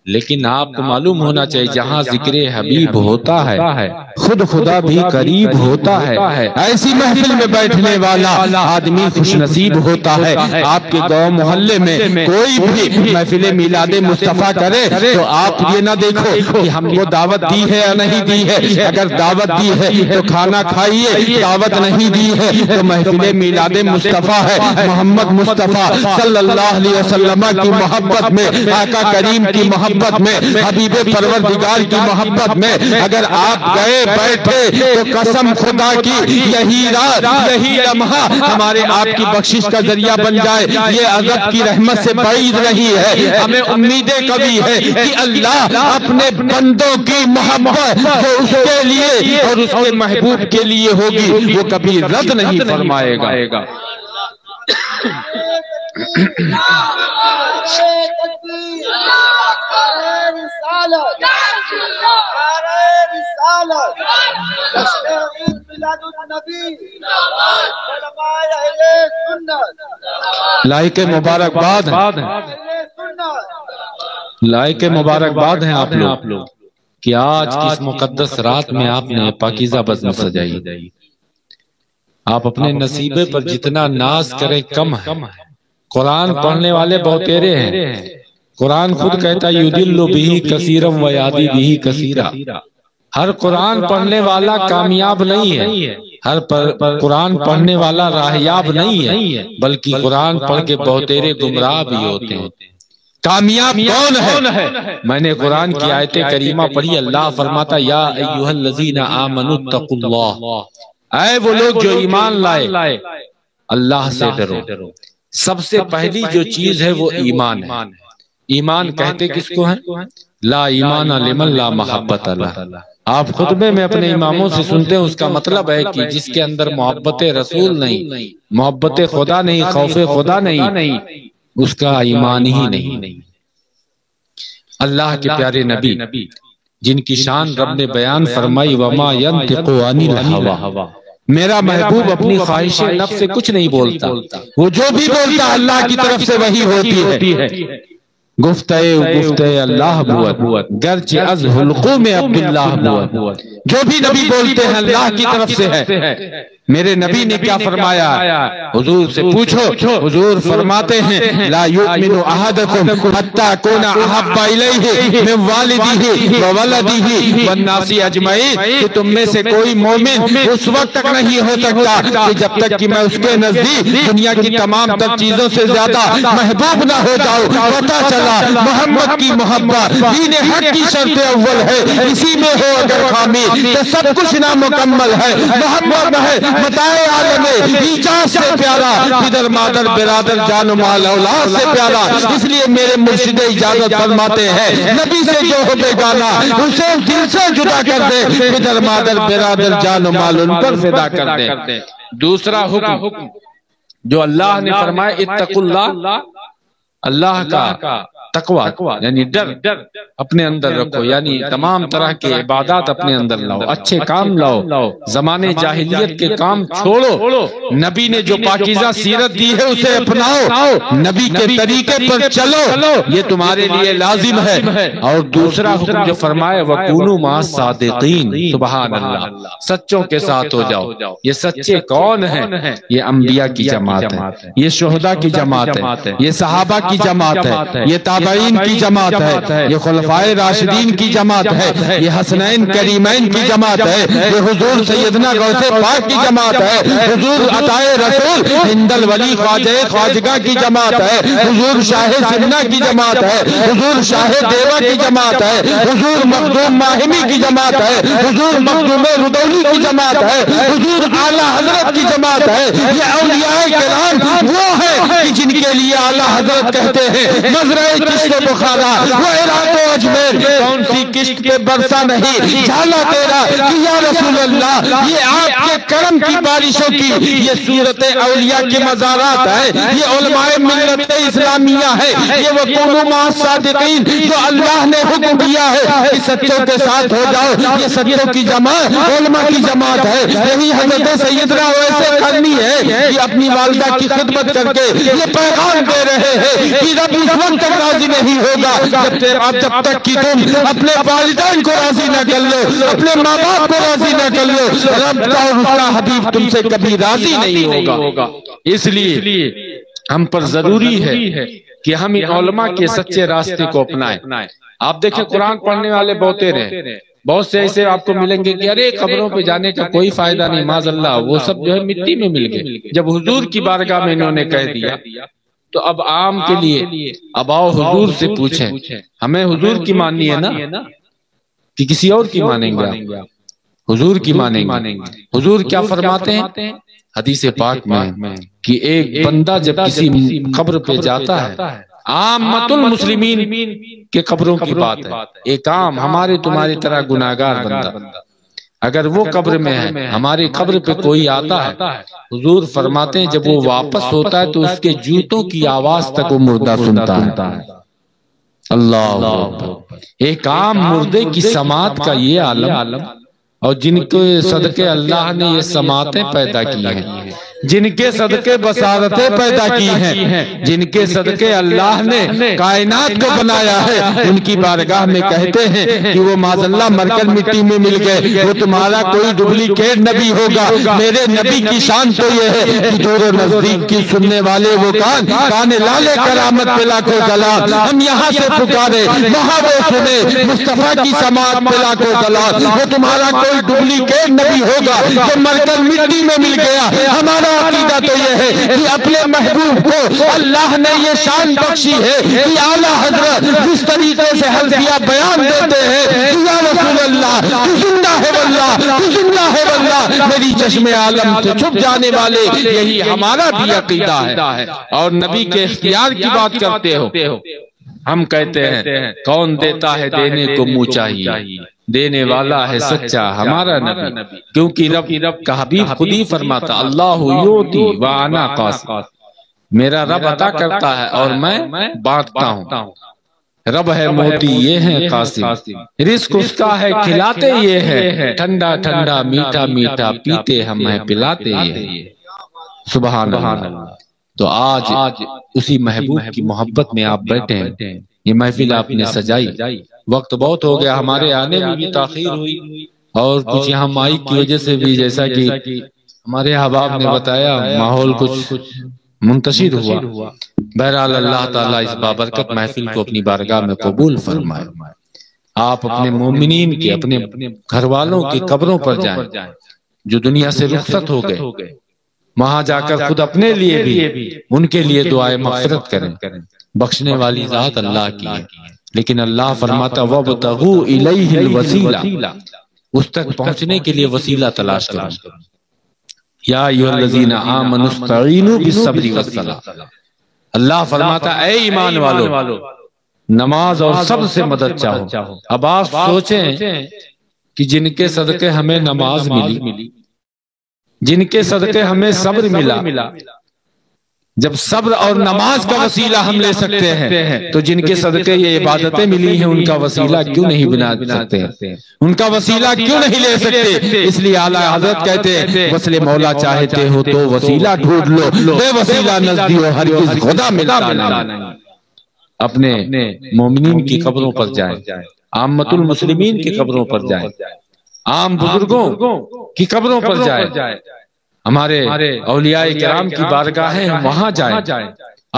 لیکن آپ کو معلوم ہونا چاہیے جہاں ذکر حبیب ہوتا ہے خود خدا بھی قریب ہوتا ہے۔ ایسی محفل میں بیٹھنے والا آدمی خوش نصیب ہوتا ہے۔ آپ کے گاؤں محلے میں کوئی بھی محفل میلاد مصطفیٰ کرے تو آپ یہ نہ دیکھو کہ ہم کو دعوت دی ہے یا نہیں دی ہے، اگر دعوت دی ہے تو کھانا کھائیے، دعوت نہیں دی ہے تو محفل میلاد مصطفیٰ ہے، محمد مصطفیٰ صلی اللہ علیہ وسلم کی محبت میں، آقا کریم کی محبت میں، حبیب پروردگار کی محبت میں اگر آپ گئے بیٹھے تو قسم خدا کی یہی رات، یہی لمحہ ہمارے آپ کی بخشش کا ذریعہ بن جائے۔ یہ عزت کی رحمت سے بعید نہیں ہے، ہمیں امیدیں کبھی ہے کہ اللہ اپنے بندوں کی محبت جو اس کے لیے اور اس کے محبوب کے لیے ہوگی وہ کبھی رد نہیں فرمائے گا۔ لائق مبارکباد ہیں، لائق مبارکباد ہیں آپ لوگ کہ آج کی اس مقدس رات میں آپ نے پاکیزہ بزم سجائی۔ آپ اپنے نصیبے پر جتنا ناز کریں کم ہے۔ قرآن پڑھنے والے بہتیرے ہیں، قرآن خود کہتا ہے یُدِلُّ بِهِ کثیرًا وَیَہْدِی بِهِ کثیرًا۔ ہر قرآن پڑھنے والا کامیاب نہیں ہے، ہر قرآن پڑھنے والا راہیاب نہیں ہے، بلکہ قرآن پڑھ کے بہتیرے گمراہ بھی ہوتے ہیں۔ کامیاب کون ہے؟ میں نے قرآن کی آیت کریمہ پڑھی، اللہ فرماتا یا ایھا الذین آمنوا اتقوا اللہ، اے وہ لوگ جو ایمان لائے اللہ سے ڈرو۔ سب سے پہلی جو چیز ہے وہ ایمان ہے۔ ایمان کہتے کس کو ہیں؟ لا ایمان لمن لا محبت اللہ۔ آپ خطبے میں اپنے اماموں سے سنتے ہیں، اس کا مطلب ہے کہ جس کے اندر محبت رسول نہیں، محبت خدا نہیں، خوف خدا نہیں، اس کا ایمان ہی نہیں۔ اللہ کے پیارے نبی جن کی شان رب نے بیان فرمائی، وما ينطق عن الهوى، میرا محبوب اپنی خواہش نفس سے کچھ نہیں بولتا، وہ جو بھی بولتا اللہ کی طرف سے وہی ہوتی ہے۔ گفتہ اللہ بوت گرچہ از حلقوں میں عبداللہ بوت، جو بھی نبی بولتے ہیں اللہ کی طرف سے ہے۔ میرے نبی نے کیا فرمایا؟ حضور سے پوچھو، حضور فرماتے ہیں لا یؤمن احدکم حتی اکون احب الیہ من والدہ وولدہ والناس اجمعین، کہ تم میں سے کوئی مومن اس وقت تک نہیں ہو سکتا کہ جب تک کہ میں اس کے نزدیک دنیا کی تمام تر چیزوں سے زیادہ محبوب نہ ہو جاؤں۔ پتہ چلا محمد کی محبت دین حق کی شرط اول ہے، اسی میں ہو اگر خامی تو سب کچھ نامکمل ہے۔ محمد ہے متاع عالم ایجاد سے پیارا، پدر مادر برادر جان و مال اولاد سے پیارا، اس لیے میرے مرشد اجازت فرماتے ہیں نبی سے جو ہو بیگانہ اسے دل سے جدا کر دے، پدر مادر برادر جان و مال ان پر فدا کر دے۔ دوسرا حکم جو اللہ نے فرمایا اتقوا اللہ، اللہ کا تقوی یعنی ڈر اپنے اندر رکھو، یعنی تمام طرح کے عبادات اپنے اندر لاؤ، اچھے کام لاؤ، زمانے جاہلیت کے کام چھوڑو، نبی نے جو پاکیزہ سیرت دی ہے اسے اپناؤ، نبی کے طریقے پر چلو، یہ تمہارے لیے لازم ہے۔ اور دوسرا حکم جو فرمائے وَكُونُوا مَعَ الصَّادِقِينَ، سبحان اللہ، سچوں کے ساتھ ہو جاؤ۔ یہ سچے کون ہیں؟ یہ انبیاء کی جماعت ہے، یہ شہداء کی جماعت ہے، یہ صحابہ کی جماعت ہے، یہ تابعین کی جماعت ہے، یہ خلفائے راشدین کی جماعت ہے، یہ حسنین کریمین کی جماعت ہے، یہ حضور سیدنا غوث پاک کی جماعت ہے، حضور عطائے رسول ہند الولی خواجہ خواجگاہ کی جماعت ہے، حضور شاہ سمنہ کی جماعت ہے، حضور شاہ دیوہ کی جماعت ہے، حضور مخدوم ماہمی کی جماعت ہے، حضور مخدوم ردولی کی جماعت ہے، حضور اعلیٰ حضرت کی جماعت ہے۔ یہ اولیاء کرام وہ ہیں جن کے لیے اعلیٰ حضرت کہتے ہیں نظرِ کشت بخارا وہ عراق و اجمیر، کون سی کشت کے برسا نہیں جھالا تیرا کہ یا رسول اللہ، یہ آپ کے کرم کی بارشوں کی یہ صورت اولیاء کے مزارات ہے، یہ علماء ملت اسلامیہ ہے، یہ وَكُونُوا مَعَ الصَّادِقِينَ جو اللہ نے حکم دیا ہے کہ سچوں کے ساتھ ہو جاؤ۔ یہ سچوں کی جماعت علماء کی جماعت ہے، یہی حضرت سیدنا ویسے کرنی ہے کہ اپنی والدہ کی خدمت کر کے یہ پیغام دے رہے ہیں کہ رب اس وقت تک راضی نہیں ہوگا جب تک کہ تم اپنے والدین کو راضی نہ کر لو، اپنے ماں باپ کو راضی نہ کر لو، رب کا اور اس کا حبیب تم سے کبھی راضی نہیں ہوگا۔ اس لیے ہم پر ضروری ہے کہ ہم ان علماء کے سچے راستے کو اپنائیں۔ آپ دیکھیں قرآن پڑھنے والے بہتے رہے، بہت سے ایسے آپ کو ملیں گے کہ ارے قبروں پہ جانے کا کوئی فائدہ نہیں، معاذ اللہ، وہ سب جو ہے مٹی میں مل گئے۔ جب حضور کی بارگاہ میں انہوں نے کہہ دیا تو اب عام کے لیے اب آؤ حضور سے پوچھیں، ہمیں حضور کی ماننی ہے نا کہ کسی اور کی مانیں گے؟ حضور کی مانیں گے۔ حضور کیا فرماتے ہیں حدیث پاک میں کہ ایک بندہ جب کسی قبر پہ جاتا ہے، عامت المسلمین کے قبروں کی بات ہے، ایک عام ہمارے تمہاری طرح گناہگار بندہ اگر وہ قبر میں ہے، ہماری قبر پہ کوئی آتا ہے، حضور فرماتے ہیں جب وہ واپس ہوتا ہے تو اس کے جوتوں کی آواز تک وہ مردہ سنتا ہے۔ اللہ، ایک عام مردے کی سماعت کا یہ عالم، اور جن کے صدقے اللہ نے یہ سماعتیں پیدا کی ہیں، جن کے صدقے بصارتیں پیدا کی ہیں، جن کے صدقے اللہ نے کائنات کو بنایا ہے، ان کی بارگاہ میں کہتے ہیں کہ وہ معاذ اللہ مر کر مٹی میں مل گئے، وہ تمہارا کوئی ڈپلیکیٹ نبی ہوگا۔ میرے نبی کی شان تو یہ ہے کہ دور و نزدیک کی سننے والے وہ کان لالے کرامت پہ لاکھوں سلام، ہم یہاں سے پکارے وہاں وہ سنے، مصطفیٰ کی سماعت پہ لاکھوں سلام۔ وہ تمہارا کوئی ڈپلیکیٹ نبی ہوگا جو مر کر مٹی میں مل گیا، ہمارا عقیدہ تو یہ ہے کہ اپنے محبوب کو اللہ نے یہ شان بخشی ہے کہ اعلیٰ حضرت جس طریقے سے حلفیہ بیان دیتے ہیں یا رسول اللہ تو زندہ ہے واللہ، تو زندہ ہے واللہ، میری چشم عالم سے چھپ جانے والے، یہی ہمارا بھی عقیدہ ہے۔ اور نبی کے اختیار کی بات کرتے ہو، ہم کہتے ہیں کون دیتا ہے دینے کو منہ چاہیے، دینے والا ہے سچا ہمارا نبی، کیونکہ رب کا حبیب خود ہی فرماتا اللہ یعطی وانا قاسم، میرا رب عطا کرتا ہے اور میں بانٹتا ہوں، رب ہے موتی یہ ہے قاسم، رزق اس کا ہے کھلاتے یہ ہے، ٹھنڈا ٹھنڈا میٹھا میٹھا پیتے ہم ہیں پلاتے یہ ہے۔ سبحان اللہ۔ تو آج اسی محبوب کی محبت میں آپ بیٹھے ہیں، یہ محفل آپ نے سجائی، وقت بہت ہو گیا، ہمارے آنے میں بھی تاخیر ہوئی اور کچھ یہاں مائک کی وجہ سے بھی، جیسا کہ ہمارے احباب نے بتایا، ماحول کچھ منتشر ہوا۔ بہرحال اللہ تعالیٰ اس بابرکت محفل کو اپنی بارگاہ میں قبول فرمائے۔ آپ اپنے مومنین کے، اپنے گھر والوں کی قبروں پر جائیں جو دنیا سے رخصت ہو گئے، وہاں جا کر خود اپنے لیے بھی ان کے لیے دعائے مغفرت کریں، بخشنے والی ذات اللہ کی ہے، لیکن اللہ فرماتا وَابْتَغُوا إِلَيْهِ الْوَسِيلَةَ، اس تک پہنچنے کے لیے وسیلہ تلاش کرو۔ یا ایھا الذین آمنوا استعینوا بالصبر والصلاۃ، اللہ فرماتا اے ایمان والو نماز اور صبر سے مدد چاہو۔ اب آپ سوچیں کہ جن کے صدقے ہمیں نماز ملی، جن کے صدقے ہمیں صبر ملا، جب صبر اور نماز کا وسیلہ ہم لے سکتے ہیں تو جن کے صدقے یہ عبادتیں ملی ہیں ان کا وسیلہ کیوں نہیں بنا سکتے ہیں، ان کا وسیلہ کیوں نہیں لے سکتے؟ اس لیے اعلیٰ حضرت کہتے ہیں وصل مولا چاہتے ہو تو وسیلہ ڈھونڈ لو، بے وسیلہ نزدی ہو ہرگز خدا ملتا نہیں۔ اپنے مومنین کی قبروں پر جائیں، عامت المسلمین کی قبروں پر جائیں، عام بزرگوں کی قبروں پر جائیں، ہمارے اولیاء کرام کی بارگاہیں وہاں جائیں،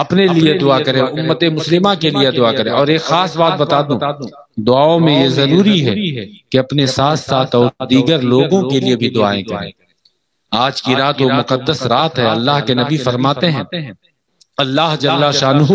اپنے لیے دعا کریں، امت مسلمہ کے لیے دعا کریں۔ اور ایک خاص بات بتا دوں، دعاؤں میں یہ ضروری ہے کہ اپنے ساتھ ساتھ اور دیگر لوگوں کے لیے بھی دعائیں کریں۔ آج کی رات وہ مقدس رات ہے، اللہ کے نبی فرماتے ہیں اللہ جل شانہ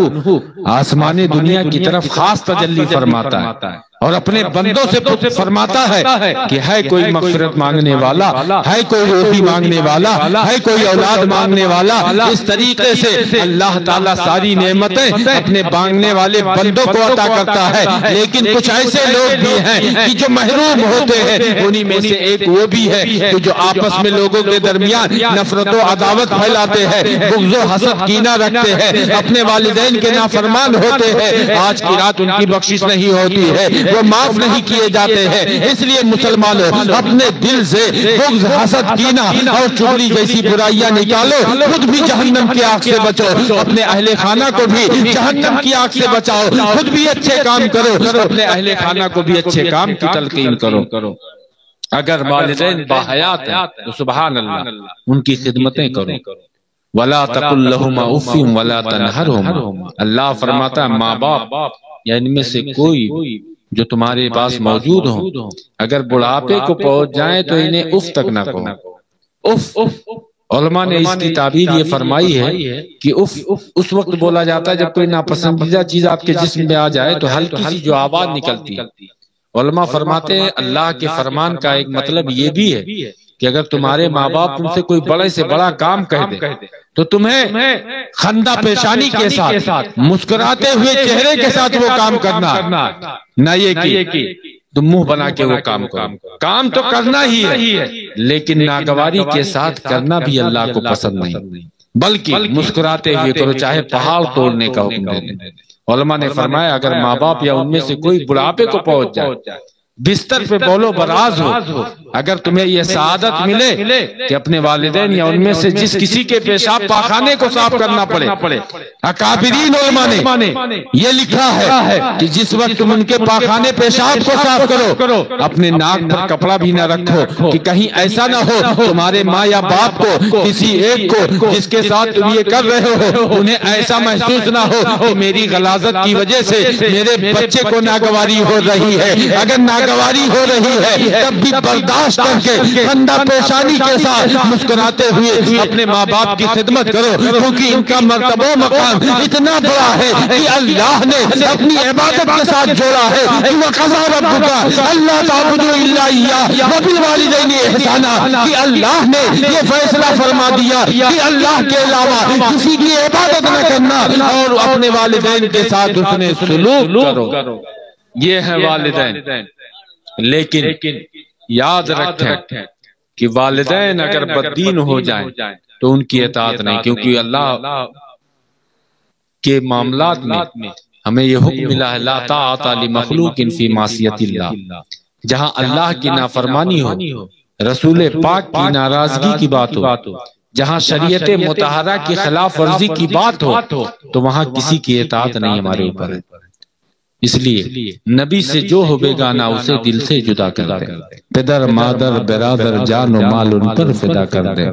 آسمان دنیا کی طرف خاص تجلی فرماتا ہے اور اپنے بندوں سے فرماتا ہے کہ ہے کوئی مغفرت مانگنے والا، ہے کوئی روٹی مانگنے والا، ہے کوئی اولاد مانگنے والا۔ اس طریقے سے اللہ تعالیٰ ساری نعمتیں اپنے مانگنے والے بندوں کو عطا کرتا ہے، لیکن کچھ ایسے لوگ بھی ہیں کہ جو محروم ہوتے ہیں، انہی میں سے ایک وہ بھی ہے کہ جو آپس میں لوگوں کے درمیان نفرت و عداوت پھیلاتے ہیں، بغض و حسد کینہ رکھتے ہیں، اپنے والدین کے نافرمان ہوتے ہیں۔ آج کی رات ان کی بخشش نہیں ہوتی ہے، وہ معاف نہیں کیے جاتے ہیں۔ اس لیے مسلمانوں اپنے دل سے بغض، حسد، کینہ اور چغلی جیسی برائیاں نکالو، خود بھی جہنم کی آگ سے بچو، اپنے اہل خانہ کو بھی جہنم کی آگ سے بچاؤ، خود بھی اچھے کام کرو، اپنے اہل خانہ کو بھی اچھے کام کی تلقین کرو۔ اگر والدین باحیات ہیں تو سبحان اللہ ان کی خدمتیں کرو۔ وَلَا تَقُلْ لَهُمَا أُفٍّ وَلَا تَنْهَرْهُمَا، اللہ فرماتا ہے ماں باپ یا ان میں سے کوئی جو تمہارے پاس موجود ہوں اگر بڑھاپے کو پہنچ جائیں تو انہیں اف تک نہ کہو۔ اف، علماء نے اس کی تعبیر یہ فرمائی ہے کہ اف اس وقت بولا جاتا ہے جب کوئی ناپسندیدہ چیز آپ کے جسم میں آ جائے تو ہلکی سی جو آواز نکلتی ہے۔ علماء فرماتے ہیں اللہ کے فرمان کا ایک مطلب یہ بھی ہے کہ اگر تمہارے ماں باپ تم سے کوئی بڑے سے بڑا کام کہہ دے تو تمہیں خندہ پیشانی کے ساتھ مسکراتے ہوئے چہرے کے ساتھ وہ کام کرنا، نہ یہ کہ تم منہ بنا کے وہ کام کرو۔ کام تو کرنا ہی ہے لیکن ناگواری کے ساتھ کرنا بھی اللہ کو پسند نہیں، بلکہ مسکراتے ہوئے کرو، چاہے پہاڑ توڑنے کا حکم دے دیں۔ علماء نے فرمایا اگر ماں باپ یا ان میں سے کوئی بڑھاپے کو پہنچ جائے، بستر پہ بولو براز ہو، اگر تمہیں یہ سعادت ملے کہ اپنے والدین یا ان میں سے جس کسی کے پیشاب پاخانے کو صاف کرنا پڑے، اکابرین علماء نے یہ لکھا ہے کہ جس وقت تم ان کے پاخانے پیشاب کو صاف کرو اپنے ناک پر کپڑا بھی نہ رکھو کہ کہیں ایسا نہ ہو تمہارے ماں یا باپ کو، کسی ایک کو جس کے ساتھ تم یہ کر رہے ہو، انہیں ایسا محسوس نہ ہو کہ میری غلاظت کی وجہ سے میرے بچے کو ناگواری ہو رہی ہے۔ اگر ناگواری ہو رہی ہے تب بھی برداشت کر کے خندہ پیشانی کے ساتھ مسکراتے ہوئے اپنے ماں باپ کی خدمت کرو، کیونکہ ان کا مرتبہ و مقام اتنا بڑا ہے کہ اللہ نے اپنی عبادت کے ساتھ جوڑا ہے۔ وَقَضَىٰ رَبُّكَ أَلَّا تَعْبُدُوا إِلَّا إِيَّاهُ وَبِالْوَالِدَيْنِ إِحْسَانًا، کہ اللہ نے یہ فیصلہ فرما دیا کہ اللہ کے علاوہ کسی کی عبادت نہ کرنا اور اپنے والدین کے ساتھ اس نے سلوک کرو۔ یہ ہے والدین، لیکن یاد رکھیں کہ والدین اگر بددین ہو جائیں تو ان کی اطاعت نہیں، کیونکہ اللہ کے معاملات میں ہمیں یہ حکم ملا ہے لا طاعۃ لمخلوق فی معصیۃ اللہ، جہاں اللہ کی نافرمانی ہو، رسول پاک کی ناراضگی کی بات ہو، جہاں شریعت مطہرہ کی خلاف ورزی کی بات ہو تو وہاں کسی کی اطاعت نہیں ہمارے اوپر ہے۔ اس لیے نبی سے جو ہو بیگانہ اسے دل سے جدا کر دے، پدر مادر برادر جان و مال ان پر فدا کر دے۔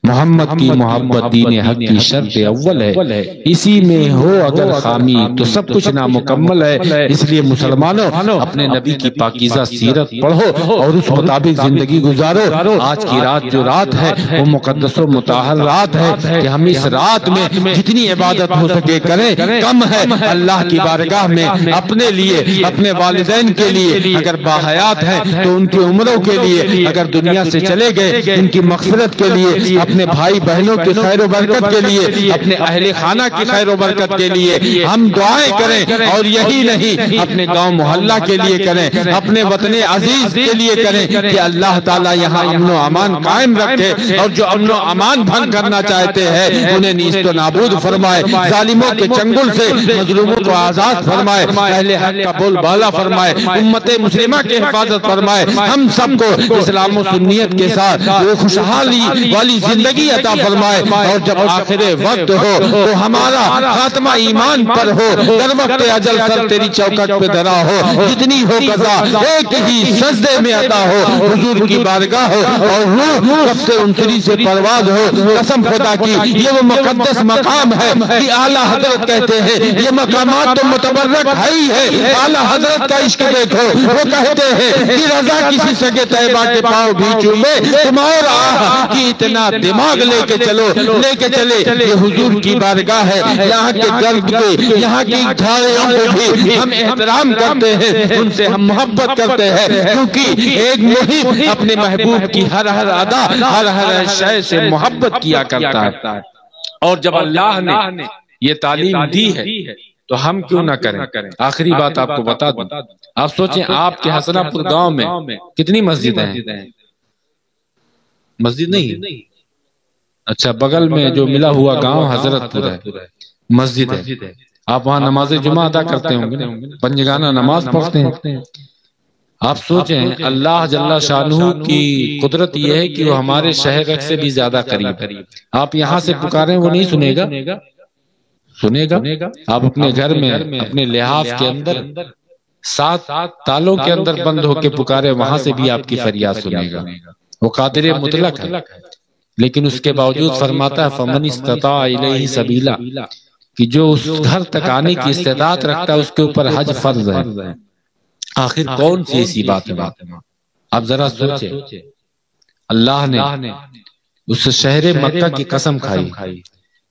محمد کی محبت دین حق کی شرط اول ہے، اسی میں ہو اگر خامی تو سب کچھ نامکمل ہے۔ اس لیے مسلمانوں اپنے نبی کی پاکیزہ سیرت پڑھو اور اس مطابق زندگی گزارو۔ آج کی رات جو رات ہے وہ مقدس و مطہر رات ہے کہ ہم اس رات میں جتنی عبادت ہو سکے کریں، کم ہے۔ اللہ کی بارگاہ میں اپنے لیے، اپنے والدین کے لیے اگر باحیات ہیں تو ان کی عمروں کے لیے، اگر دنیا سے چلے گئے ان کی مغفرت کے لیے، اپنے بھائی بہنوں کی خیر و برکت کے لیے، اپنے اہل خانہ کی خیر و برکت کے لیے ہم دعائیں کریں، اور یہی نہیں اپنے گاؤں محلہ کے لیے کریں، اپنے وطن عزیز کے لیے کریں کہ اللہ تعالیٰ یہاں امن و امان قائم رکھے، اور جو امن و امان بھنگ کرنا چاہتے ہیں انہیں نیست و نابود فرمائے، ظالموں کے چنگل سے مظلوموں کو آزاد فرمائے، اہل حق کا بول بالا فرمائے، امت مسلمہ کی حفاظت فرمائے، ہم سب کو اسلام و سنیت کے ساتھ وہ خوشحالی والی زندگی عطا فرمائے، اور جب آخر وقت ہو تو ہمارا خاتمہ ایمان پر ہو، در وقت اجل سر تیری چوکٹ پہ دھرا ہو، جتنی ہو قضا ایک ہی سجدے میں عطا ہو، حضور کی بارگاہ ہو اور روح کفتے انسری سے پرواز ہو۔ قسم خدا کی یہ وہ مقدس مقام ہے کہ اعلیٰ حضرت کہتے ہیں یہ مقامات تو متبرک ہے ہی ہے، اعلیٰ حضرت کا عشق دیکھو، وہ کہتے ہیں کہ رضا کسی سگے طیبہ کے پاؤں بھی چومے، تم اور آہ کی اتنا دماغ لے کے چلے، یہ حضور کی بارگاہ ہے، یہاں کے درد کے، یہاں کی جھاڑیوں کو بھی ہم احترام کرتے ہیں، ان سے ہم محبت کرتے ہیں، کیونکہ ایک محب اپنے محبوب کی ہر ادا، ہر شے سے محبت کیا کرتا ہے۔ اور جب اللہ نے یہ تعلیم دی ہے تو ہم کیوں نہ کریں۔ آخری بات آپ کو بتا دوں، آپ سوچیں آپ کے حسنہ پور گاؤں میں کتنی مسجدیں ہیں؟ مسجد نہیں؟ اچھا، بغل میں جو ملا ہوا گاؤں حضرت پور ہے، مسجد ہے، آپ وہاں نماز جمعہ ادا کرتے ہوں گے، پنجگانہ نماز پڑھتے ہیں۔ آپ سوچیں اللہ جل شانہ کی قدرت یہ ہے کہ وہ ہمارے شہر سے بھی زیادہ قریب ہے۔ آپ یہاں سے پکاریں وہ نہیں سنے گا، سنے گا۔ آپ اپنے گھر میں اپنے لحاف کے اندر 7 تالوں کے اندر بند ہو کے پکارے، وہاں سے بھی آپ کی فریاد سنے گا۔ وہ قادر مطلق ہے، لیکن اس کے باوجود فرماتا ہے فَمَنِ اسْتَطَاعَ إِلَيْهِ سَبِيلًا، کہ جو اس گھر تک آنے کی استطاعت رکھتا ہے اس کے اوپر حج فرض ہے۔ آخر کون سی ایسی بات ہے؟ آپ ذرا سوچیں، اللہ نے اس شہر مکہ کی قسم کھائی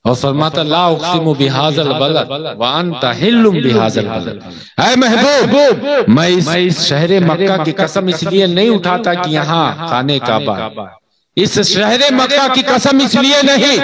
اور فرماتا لا اقسم بہذا البلد وانت حل بہذا البلد، اے محبوب میں اس شہر مکہ کی قسم اس لیے نہیں اٹھاتا کہ یہاں خانہ کعبہ ہے، اس شہر مکہ کی قسم اس لیے نہیں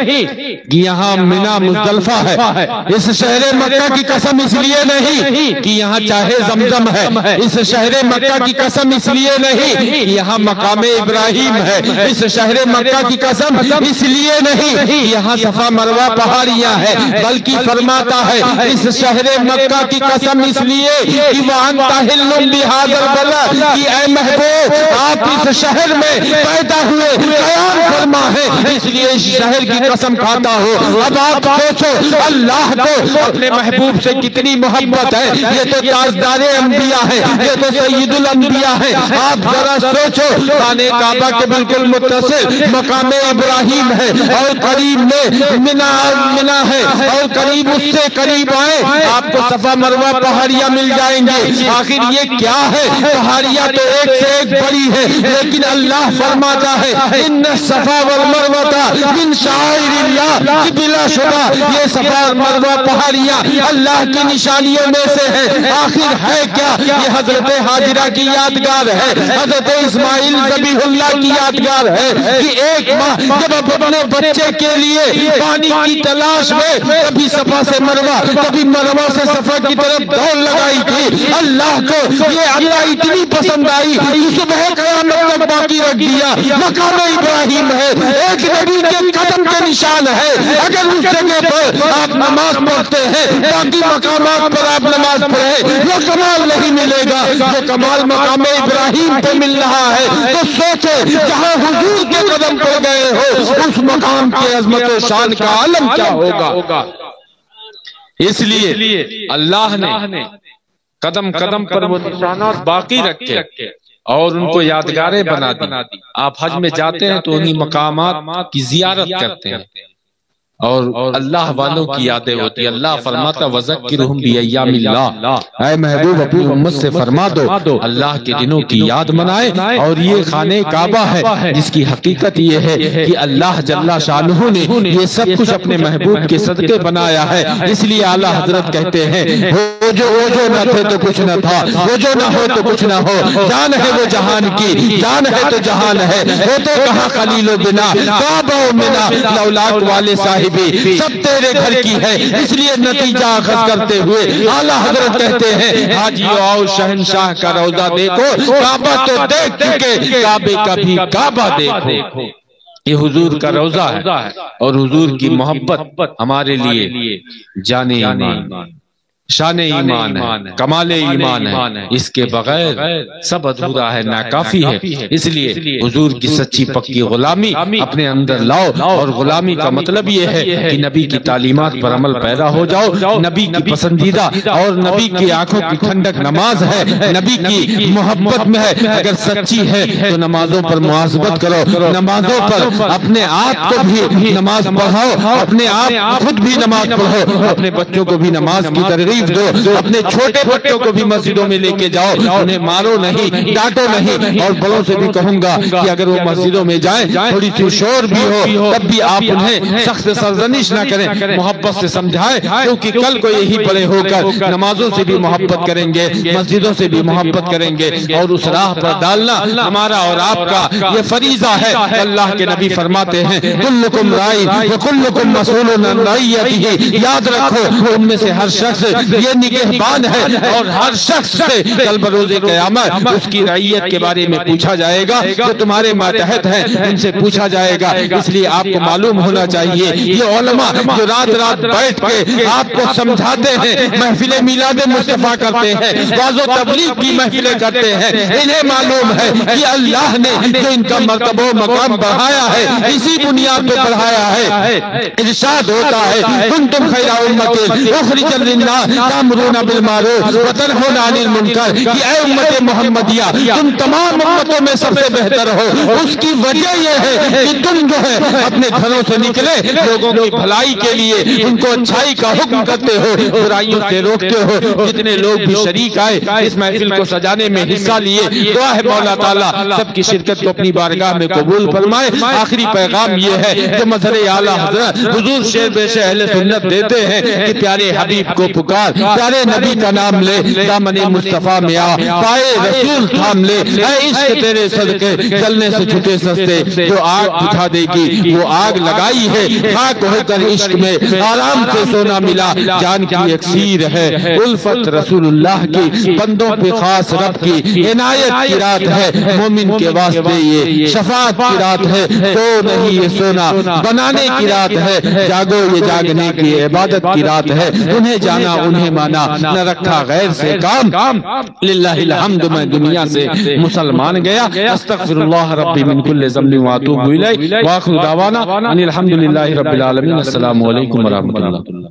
کہ یہاں منی مزدلفہ ہے، اس شہر مکہ کی قسم اس لیے نہیں کہ یہاں چاہے زمزم ہے، اس شہر مکہ کی قسم اس لیے نہیں کہ یہاں مقام ابراہیم ہے، اس شہر مکہ کی قسم اس لیے نہیں کہ یہاں صفا مروہ پہاڑیاں ہیں، بلکہ فرماتا ہے اس شہر مکہ کی قسم اس لیے کہ وَأَنْتَ حِلٌّ بِهَذَا الْبَلَدِ، کہ اے محبوب آپ اس شہر میں پیدا ہوئے، قیام فرما ہے، اس لیے اس شہر کی قسم کھاتا ہو۔ اب آپ سوچو اللہ کو اپنے محبوب سے کتنی محبت ہے، یہ تو تاجدار انبیاء ہے، یہ تو سید الانبیاء ہے۔ آپ ذرا سوچو خانہ کعبہ کے بالکل متصل مقام ابراہیم ہے، اور قریب میں منا ہے، اور قریب اس سے قریب آئے آپ کو صفا مروہ پہاڑیاں مل جائیں گے۔ آخر یہ کیا ہے؟ پہاڑیاں تو ایک سے ایک بڑی ہے، لیکن اللہ فرماتا ہے ان صفا والمروہ من شعائر اللہ، بلا شبہ یہ صفا اور مروہ پہاڑیاں اللہ کی نشانیوں میں سے ہے۔ آخر ہے کیا؟ یہ حضرت ہاجرہ کی یادگار ہے، حضرت اسماعیل ذبیح اللہ کی یادگار ہے کہ ایک ماں جب اپنے بچے کے لیے پانی کی تلاش میں کبھی صفا سے مروہ کبھی مروہ سے صفا کی طرف دوڑ لگائی تھی، اللہ کو یہ اللہ اتنی پسند آئی کہ صبح قیامت تک باقی رکھ دیا۔ مقام ابراہیم ہے، ایک نبی کے قدم کے نشان ہے، اگر اس جگہ پر آپ نماز پڑھتے ہیں باقی مقامات پر آپ نماز پڑھیں وہ کمال نہیں ملے گا جو کمال مقام ابراہیم پہ مل رہا ہے۔ تو سوچے جہاں حضور کے قدم پہ گئے ہو اس مقام کی عظمت و شان کا عالم کیا ہوگا۔ اس لیے اللہ نے قدم قدم پر وہ نشانات باقی رکھے اور ان کو یادگاریں بنا دی۔ آپ حج میں جاتے ہیں تو انہی مقامات کی زیارت کرتے ہیں اور اللہ والوں کی یادیں ہوتی۔ اللہ فرماتا وَذَكِّرْهُمْ بِأَيَّامِ اللَّهِ، اے محبوب اپنی امت سے فرما دو اللہ کے دنوں کی یاد منائے۔ اور یہ خانہ کعبہ ہے جس کی حقیقت یہ ہے کہ اللہ جل شانہ نے یہ سب کچھ اپنے محبوب کے صدقے بنایا ہے۔ اس لیے اعلیٰ حضرت کہتے ہیں وہ جو نہ تھے تو کچھ نہ تھا، وہ جو نہ ہو تو کچھ نہ ہو، جان ہے وہ جہان کی، جان ہے تو جہان ہے، ہوتے کہاں خلیل و بنا کعبہ و منا، لولاک والے صاحب سب تیرے گھر کی ہے۔ اس لیے نتیجہ اخذ کرتے ہوئے اعلیٰ حضرت کہتے ہیں حاجیو آؤ شہنشاہ کا روضہ دیکھو، کعبہ تو دیکھ چکے کعبے کا بھی کعبہ دیکھو۔ یہ حضور کا روضہ ہے اور حضور کی محبت ہمارے لیے جان ایمان شان ایمان ہے، کمال ایمان ہے، اس کے بغیر سب ادھورا ہے، ناکافی ہے۔ اس لیے حضور کی سچی پکی غلامی اپنے اندر لاؤ، اور غلامی کا مطلب یہ ہے کہ نبی کی تعلیمات پر عمل پیدا ہو جاؤ۔ نبی کی پسندیدہ اور نبی کی آنکھوں کی ٹھنڈک نماز ہے، نبی کی محبت میں ہے۔ اگر سچی ہے تو نمازوں پر محاسبت کرو، نمازوں پر اپنے آپ کو بھی نماز پڑھاؤ، اپنے آپ خود بھی نماز پڑھو، اپنے بچوں کو بھی نماز کی ترغیب دو، اپنے چھوٹے بچوں کو بھی مسجدوں میں لے کے جاؤ، انہیں مارو نہیں، ڈانٹو نہیں۔ اور بڑوں سے بھی کہوں گا کہ اگر وہ مسجدوں میں جائیں تھوڑی سی شور بھی ہو تب بھی آپ انہیں سخت سرزنش نہ کریں، محبت سے سمجھائیں، کیونکہ کل کو یہی بڑے ہو کر نمازوں سے بھی محبت کریں گے، مسجدوں سے بھی محبت کریں گے، اور اس راہ پر ڈالنا ہمارا اور آپ کا یہ فریضہ ہے۔ اللہ کے نبی فرماتے ہیں کلکم رائی وکلکم مسئول عن رعیتہ، یاد رکھو ان میں سے ہر شخص یہ نگہبان ہے اور ہر شخص سے کل بروز قیامت اس کی رعیت کے بارے میں پوچھا جائے گا، جو تمہارے ماتحت ہیں ان سے پوچھا جائے گا۔ اس لیے آپ کو معلوم ہونا چاہیے یہ علماء جو رات رات بیٹھ کے آپ کو سمجھاتے ہیں، محفل میلاد مصطفیٰ کرتے ہیں، واعظ و تبلیغ کی محفلیں کرتے ہیں، انہیں معلوم ہے کہ اللہ نے جو ان کا مرتبہ و مقام بڑھایا ہے اسی بنیاد پہ بڑھایا ہے۔ ارشاد ہوتا ہے کنتم خیر امت اخرجت للناس تأمرون بالمعروف وتنہون عن المنکر، کہ اے امت محمدیہ تم تمام امتوں میں سب سے بہتر ہو۔ اس کی وجہ یہ ہے کہ تم جو ہے اپنے گھروں سے نکلے لوگوں کی بھلائی کے لیے ان کو اچھائی کا حکم کرتے ہو، برائیوں سے روکتے ہو۔ جتنے لوگ بھی شریک آئے اس محفل کو سجانے میں حصہ لیے، دعا ہے مولا تعالیٰ سب کی شرکت کو اپنی بارگاہ میں قبول فرمائے۔ آخری پیغام یہ ہے جو مظہر اعلیٰ حضرت حضور شیر بیش اہل سنت دیتے ہیں کہ پیارے حبیب کو پکار، پیارے نبی کا نام لے، دامن مصطفیٰ میں آ، پائے رسول تھام لے، اے عشق تیرے صدقے جلنے سے چھٹے سستے، جو آگ بجھا دے گی وہ آگ لگائی ہے، خاک ہو کر عشق میں آرام سے سونا ملا، جان کی اکسیر ہے الفت رسول اللہ کی، بندوں پہ خاص رب کی عنایت کی رات ہے، مومن کے واسطے یہ شفاعت کی رات ہے، سو نہیں یہ سونا بنانے کی رات ہے، جاگو یہ جاگنے کی عبادت کی رات ہے، انہیں جانا انہیں مانا نہ رکھا غیر سے کام، للہ الحمد میں دنیا سے مسلمان گیا، استغفر اللہ ربی من کل ذنب واتوب الیہ، وآخر دعوانا ان الحمدللہ رب العالمین، السلام علیکم ورحمۃ اللہ۔